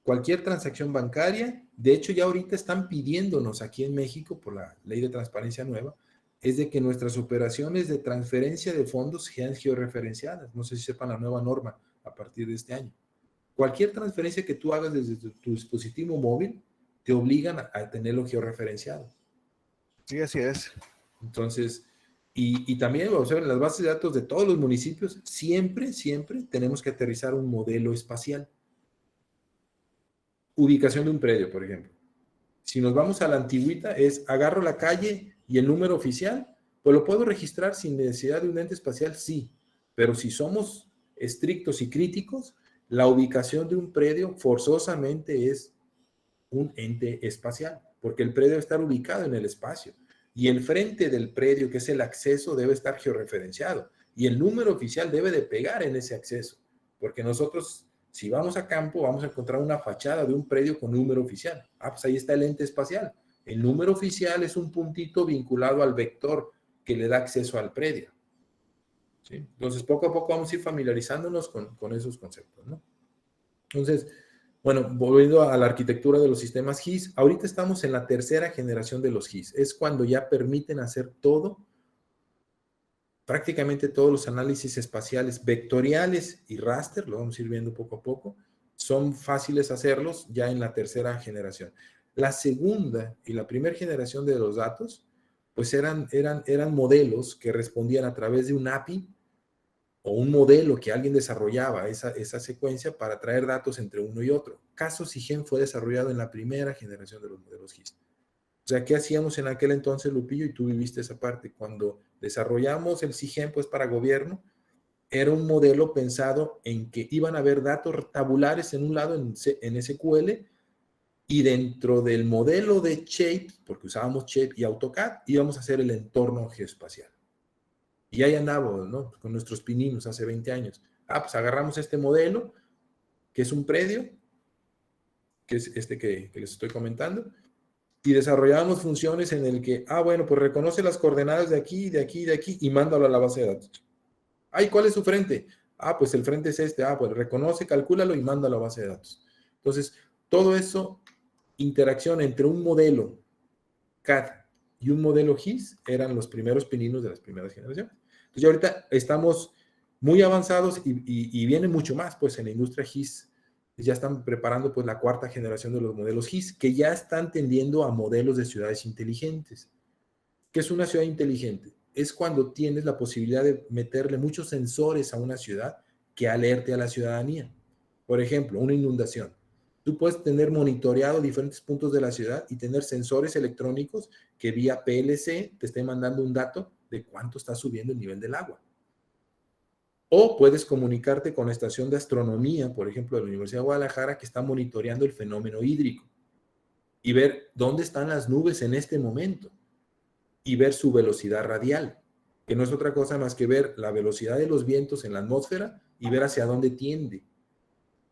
Cualquier transacción bancaria, de hecho ya ahorita están pidiéndonos aquí en México, por la ley de transparencia nueva, es de que nuestras operaciones de transferencia de fondos sean georreferenciadas. No sé si sepan la nueva norma a partir de este año. Cualquier transferencia que tú hagas desde tu dispositivo móvil, te obligan a tenerlo georreferenciado. Sí, así es. Entonces, y también, o sea, en las bases de datos de todos los municipios, siempre tenemos que aterrizar un modelo espacial. Ubicación de un predio, por ejemplo. Si nos vamos a la antigüita, agarro la calle y el número oficial, pues lo puedo registrar sin necesidad de un ente espacial, sí. Pero si somos estrictos y críticos, La ubicación de un predio forzosamente es un ente espacial, porque el predio debe estar ubicado en el espacio. Y el frente del predio, que es el acceso, debe estar georreferenciado. Y el número oficial debe de pegar en ese acceso. Porque nosotros, si vamos a campo, vamos a encontrar una fachada de un predio con número oficial. Ah, pues ahí está el ente espacial. El número oficial es un puntito vinculado al vector que le da acceso al predio. ¿Sí? Entonces, poco a poco vamos a ir familiarizándonos con esos conceptos, ¿no? Entonces, bueno, volviendo a la arquitectura de los sistemas GIS, ahorita estamos en la tercera generación de los GIS. Es cuando ya permiten hacer todo, prácticamente todos los análisis espaciales vectoriales y raster, lo vamos a ir viendo poco a poco, son fáciles hacerlos ya en la tercera generación. La segunda y la primera generación de los datos, pues eran modelos que respondían a través de un API o un modelo que alguien desarrollaba esa secuencia para traer datos entre uno y otro. Caso SIGEM fue desarrollado en la primera generación de los modelos GIS. O sea, ¿qué hacíamos en aquel entonces, Lupillo? Y tú viviste esa parte. Cuando desarrollamos el SIGEM, pues para gobierno, era un modelo pensado en que iban a haber datos tabulares en un lado en SQL y dentro del modelo de Shape, porque usábamos Shape y AutoCAD, íbamos a hacer el entorno geoespacial. Y ahí andábamos, ¿no? Con nuestros pininos hace 20 años. Ah, pues agarramos este modelo, que es un predio, que es este que les estoy comentando, y desarrollábamos funciones en el que, bueno, pues reconoce las coordenadas de aquí, de aquí, de aquí, y mándalo a la base de datos. Ay, ¿cuál es su frente? Pues el frente es este. Pues reconoce, calcúlalo y mándalo a la base de datos. Entonces, todo eso, interacción entre un modelo CAD y un modelo GIS, eran los primeros pininos de las primeras generaciones. Entonces, ya ahorita estamos muy avanzados y viene mucho más, pues, en la industria GIS. Ya están preparando, pues, la cuarta generación de los modelos GIS, que ya están tendiendo a modelos de ciudades inteligentes. ¿Qué es una ciudad inteligente? Es cuando tienes la posibilidad de meterle muchos sensores a una ciudad que alerte a la ciudadanía. Por ejemplo, una inundación. Tú puedes tener monitoreado diferentes puntos de la ciudad y tener sensores electrónicos que vía PLC te estén mandando un dato de cuánto está subiendo el nivel del agua. O puedes comunicarte con la estación de astronomía, por ejemplo, de la Universidad de Guadalajara, que está monitoreando el fenómeno hídrico y ver dónde están las nubes en este momento y ver su velocidad radial, que no es otra cosa más que ver la velocidad de los vientos en la atmósfera y ver hacia dónde tiende.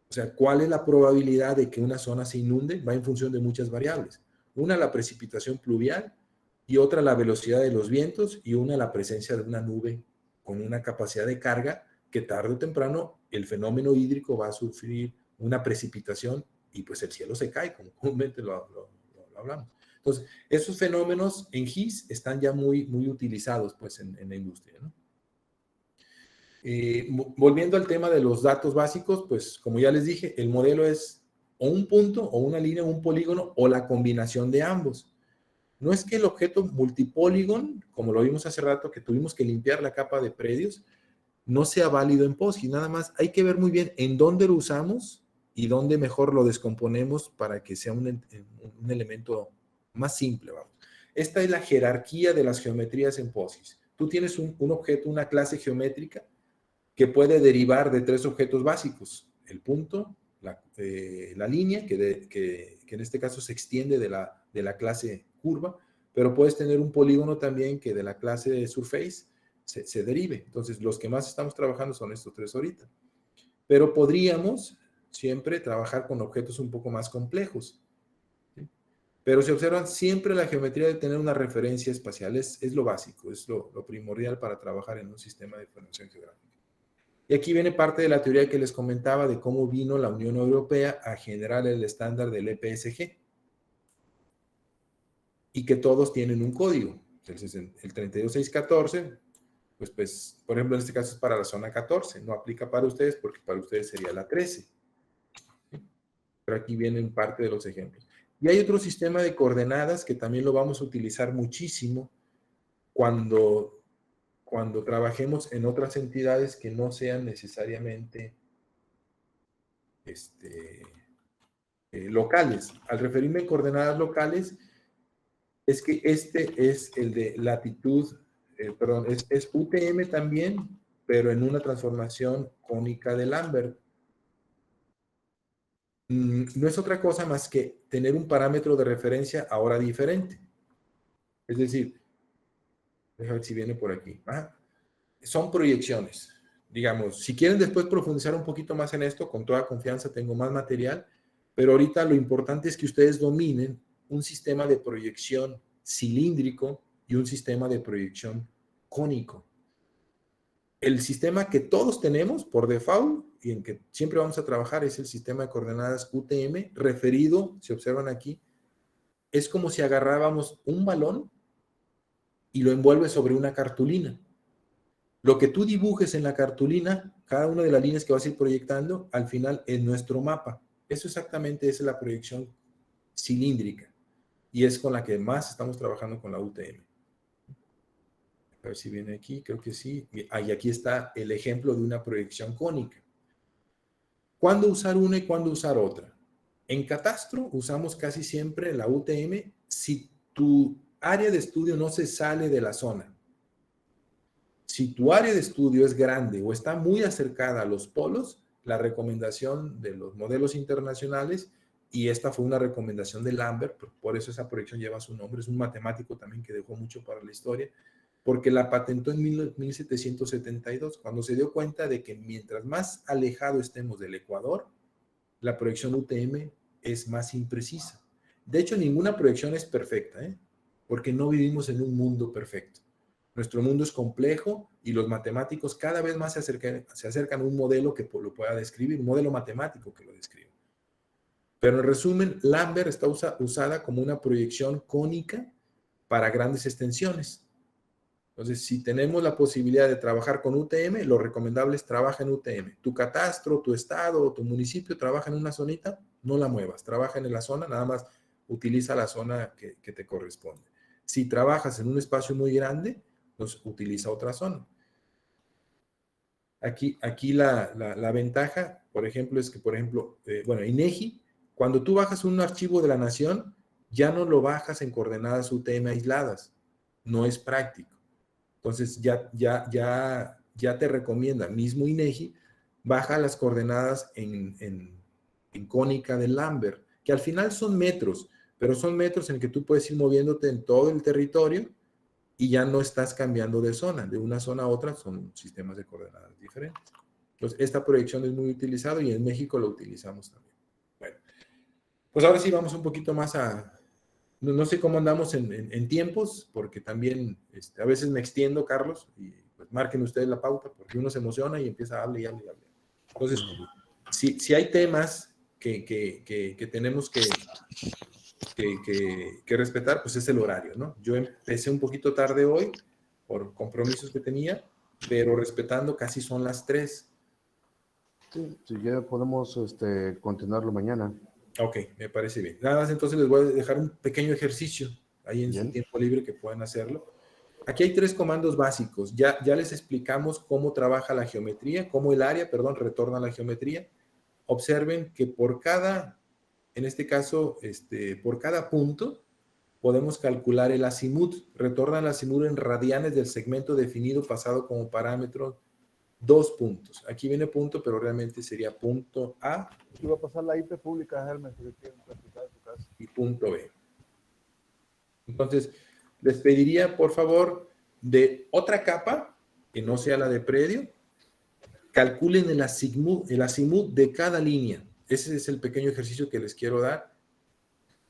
O sea, ¿cuál es la probabilidad de que una zona se inunde? Va en función de muchas variables. Una, la precipitación pluvial, y otra, la velocidad de los vientos, y una, la presencia de una nube con una capacidad de carga que tarde o temprano el fenómeno hídrico va a sufrir una precipitación y pues el cielo se cae, como comúnmente lo hablamos. Entonces, esos fenómenos en GIS están ya muy utilizados pues en la industria, ¿no? Volviendo al tema de los datos básicos, pues como ya les dije, el modelo es o un punto, o una línea, o un polígono, o la combinación de ambos. No es que el objeto multipolígon, como lo vimos hace rato, que tuvimos que limpiar la capa de predios, no sea válido en POSGIS. Nada más hay que ver muy bien en dónde lo usamos y dónde mejor lo descomponemos para que sea un elemento más simple, vamos. Esta es la jerarquía de las geometrías en POSGIS. Tú tienes un objeto, una clase geométrica, que puede derivar de tres objetos básicos: el punto, la línea, que en este caso se extiende de la clase curva, pero puedes tener un polígono también que de la clase surface se derive. Entonces, los que más estamos trabajando son estos tres ahorita. Pero podríamos siempre trabajar con objetos un poco más complejos, ¿sí? Pero si observan, siempre la geometría debe tener una referencia espacial. Es lo básico, es lo primordial para trabajar en un sistema de información geográfica. Y aquí viene parte de la teoría que les comentaba de cómo vino la Unión Europea a generar el estándar del EPSG. Y que todos tienen un código. Entonces, el 32614, pues, por ejemplo, en este caso es para la zona 14. No aplica para ustedes porque para ustedes sería la 13. ¿Sí? Pero aquí vienen parte de los ejemplos. Y hay otro sistema de coordenadas que también lo vamos a utilizar muchísimo cuando trabajemos en otras entidades que no sean necesariamente locales. Al referirme a coordenadas locales, es que este es el de latitud, perdón, es UTM también, pero en una transformación cónica de Lambert. no es otra cosa más que tener un parámetro de referencia ahora diferente. Es decir, déjame ver si viene por aquí. Son proyecciones. Digamos, si quieren después profundizar un poquito más en esto, con toda confianza tengo más material, pero ahorita lo importante es que ustedes dominen un sistema de proyección cilíndrico y un sistema de proyección cónico. El sistema que todos tenemos por default y en que siempre vamos a trabajar es el sistema de coordenadas UTM, referido, si observan aquí, es como si agarrábamos un balón y lo envuelve sobre una cartulina. Lo que tú dibujes en la cartulina, cada una de las líneas que vas a ir proyectando, al final es nuestro mapa. Eso exactamente es la proyección cilíndrica y es con la que más estamos trabajando con la UTM. A ver si viene aquí, creo que sí. Y aquí está el ejemplo de una proyección cónica. ¿Cuándo usar una y cuándo usar otra? En catastro usamos casi siempre la UTM si tu área de estudio no se sale de la zona. Si tu área de estudio es grande o está muy acercada a los polos, la recomendación de los modelos internacionales, y esta fue una recomendación de Lambert, por eso esa proyección lleva su nombre, es un matemático también que dejó mucho para la historia, porque la patentó en 1772, cuando se dio cuenta de que mientras más alejado estemos del ecuador, la proyección UTM es más imprecisa. De hecho, ninguna proyección es perfecta, porque no vivimos en un mundo perfecto. Nuestro mundo es complejo y los matemáticos cada vez más se acercan a un modelo que lo pueda describir, un modelo matemático que lo describa. Pero en resumen, Lambert está usada como una proyección cónica para grandes extensiones. Entonces, si tenemos la posibilidad de trabajar con UTM, lo recomendable es trabajar en UTM. Tu catastro, tu estado o tu municipio trabaja en una zonita, no la muevas. Trabaja en la zona, nada más utiliza la zona que te corresponde. Si trabajas en un espacio muy grande, pues utiliza otra zona. Aquí la ventaja, por ejemplo, es que, INEGI, cuando tú bajas un archivo de la nación, ya no lo bajas en coordenadas UTM aisladas. No es práctico. Entonces, ya te recomienda, mismo INEGI, baja las coordenadas en cónica de Lambert, que al final son metros, pero son metros en que tú puedes ir moviéndote en todo el territorio y ya no estás cambiando de zona. De una zona a otra son sistemas de coordenadas diferentes. Entonces, esta proyección es muy utilizada y en México lo utilizamos también. Bueno, pues ahora sí vamos un poquito más no sé cómo andamos en tiempos, porque también a veces me extiendo, Carlos, y pues marquen ustedes la pauta, porque uno se emociona y empieza a hablar y hablar y hablar. Entonces, si hay temas que tenemos que respetar, pues es el horario, ¿no? Yo empecé un poquito tarde hoy por compromisos que tenía, pero respetando casi son las 3. Sí, si ya podemos continuarlo mañana. Ok, me parece bien. Nada más entonces les voy a dejar un pequeño ejercicio ahí en su tiempo libre que puedan hacerlo. Aquí hay 3 comandos básicos. Ya les explicamos cómo trabaja la geometría, cómo el área, retorna la geometría. Observen que por cada, en este caso, por cada punto, podemos calcular el azimut. Retorna el azimut en radianes del segmento definido pasado como parámetro 2 puntos. Aquí viene punto, pero realmente sería punto A. Iba a pasar la IP pública, Hermes, que quieren practicar en su casa. Y punto B. Entonces, les pediría, por favor, de otra capa, que no sea la de predio, calculen el azimut de cada línea. Ese es el pequeño ejercicio que les quiero dar.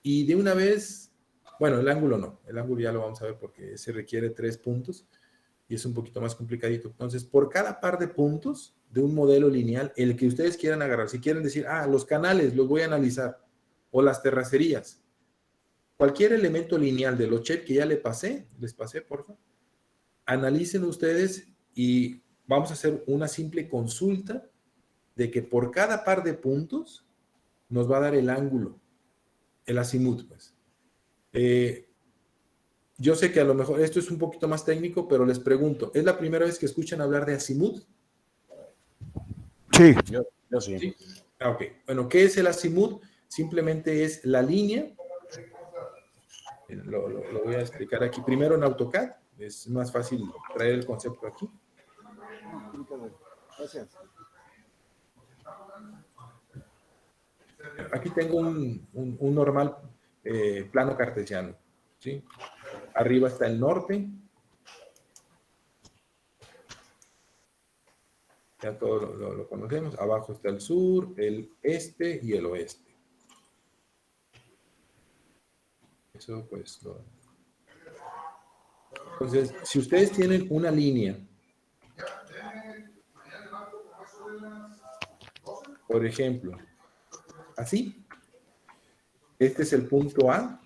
Y de una vez, el ángulo no. El ángulo ya lo vamos a ver porque se requiere 3 puntos y es un poquito más complicadito. Entonces, por cada par de puntos de un modelo lineal, el que ustedes quieran agarrar, si quieren decir, los canales los voy a analizar, o las terracerías, cualquier elemento lineal de los checks que ya les pasé, por favor, analicen ustedes y vamos a hacer una simple consulta de que por cada par de puntos nos va a dar el ángulo, el azimut, pues. Yo sé que a lo mejor esto es un poquito más técnico, pero les pregunto, ¿es la primera vez que escuchan hablar de azimut? Sí. Yo sí. ¿Sí? Ok. Bueno, ¿qué es el azimut? Simplemente es la línea. Lo voy a explicar aquí. Primero en AutoCAD. Es más fácil traer el concepto aquí. Gracias. Aquí tengo un normal plano cartesiano, ¿sí? Arriba está el norte. Ya todo lo conocemos. Abajo está el sur, el este y el oeste. Eso pues Entonces, si ustedes tienen una línea, por ejemplo, así, este es el punto A,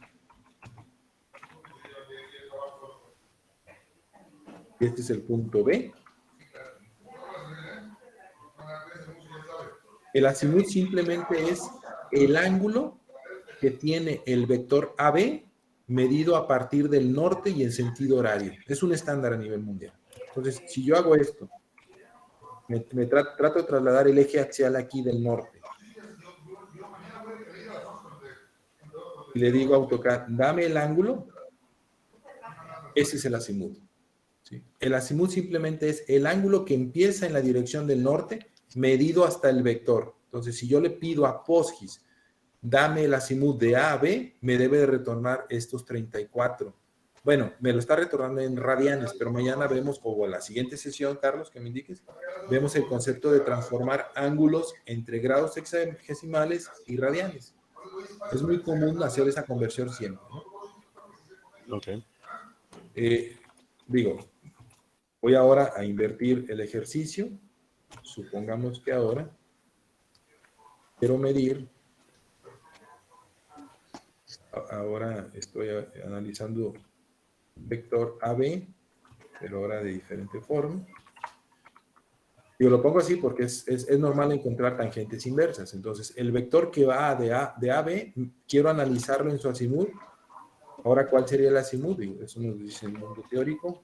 este es el punto B. El azimut simplemente es el ángulo que tiene el vector AB medido a partir del norte y en sentido horario. Es un estándar a nivel mundial. Entonces, si yo hago esto, trato de trasladar el eje axial aquí del norte. Y le digo a AutoCAD, dame el ángulo. Ese es el azimut. ¿Sí? El azimut simplemente es el ángulo que empieza en la dirección del norte medido hasta el vector. Entonces, si yo le pido a PostGIS, dame el azimut de A a B, me debe de retornar estos 34. Bueno, me lo está retornando en radianes, pero mañana vemos, o en la siguiente sesión, Carlos, que me indiques, vemos el concepto de transformar ángulos entre grados hexagesimales y radianes. Es muy común hacer esa conversión siempre, ¿no? Ok. Voy ahora a invertir el ejercicio. Supongamos que ahora quiero medir. Ahora estoy analizando vector AB, pero ahora de diferente forma. Yo lo pongo así porque es normal encontrar tangentes inversas. Entonces, el vector que va de A a B, quiero analizarlo en su azimut. Ahora, ¿cuál sería el azimut? Eso nos dice el mundo teórico.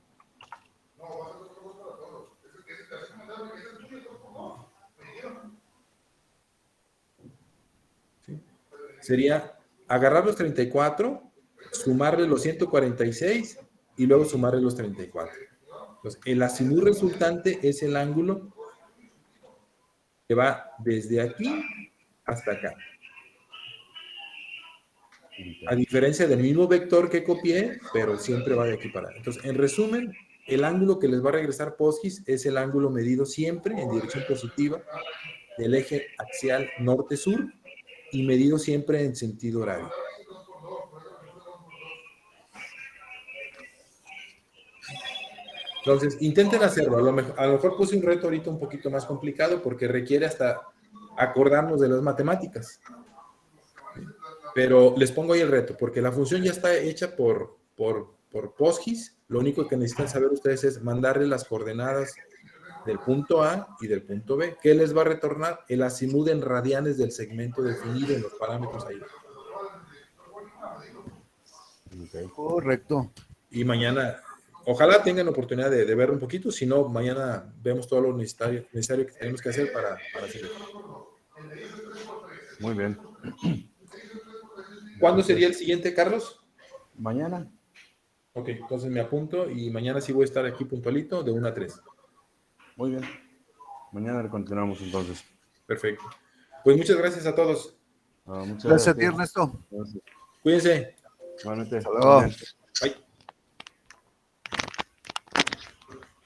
¿Sí? Sería agarrar los 34, sumarle los 146 y luego sumarle los 34. Entonces, el azimut resultante es el ángulo que va desde aquí hasta acá. A diferencia del mismo vector que copié, pero siempre va de aquí para allá. Entonces, en resumen, el ángulo que les va a regresar PostGIS es el ángulo medido siempre en dirección positiva del eje axial norte-sur y medido siempre en sentido horario. Entonces, intenten hacerlo. A lo mejor puse un reto ahorita un poquito más complicado porque requiere hasta acordarnos de las matemáticas. Pero les pongo ahí el reto, porque la función ya está hecha por PostGIS. Lo único que necesitan saber ustedes es mandarle las coordenadas del punto A y del punto B. ¿Qué les va a retornar? El azimut en radianes del segmento definido en los parámetros ahí. Okay. Correcto. Y mañana, ojalá tengan oportunidad de ver un poquito, si no, mañana vemos todo lo necesario que tenemos que hacer para hacerlo. Muy bien. ¿Cuándo sería el siguiente, Carlos? Mañana. Ok, entonces me apunto y mañana sí voy a estar aquí puntualito de 1 a 3. Muy bien. Mañana continuamos entonces. Perfecto. Pues muchas gracias a todos. Muchas Gracias a ti, gracias. Ernesto. Gracias. Cuídense. Igualmente. Hasta luego. Bye.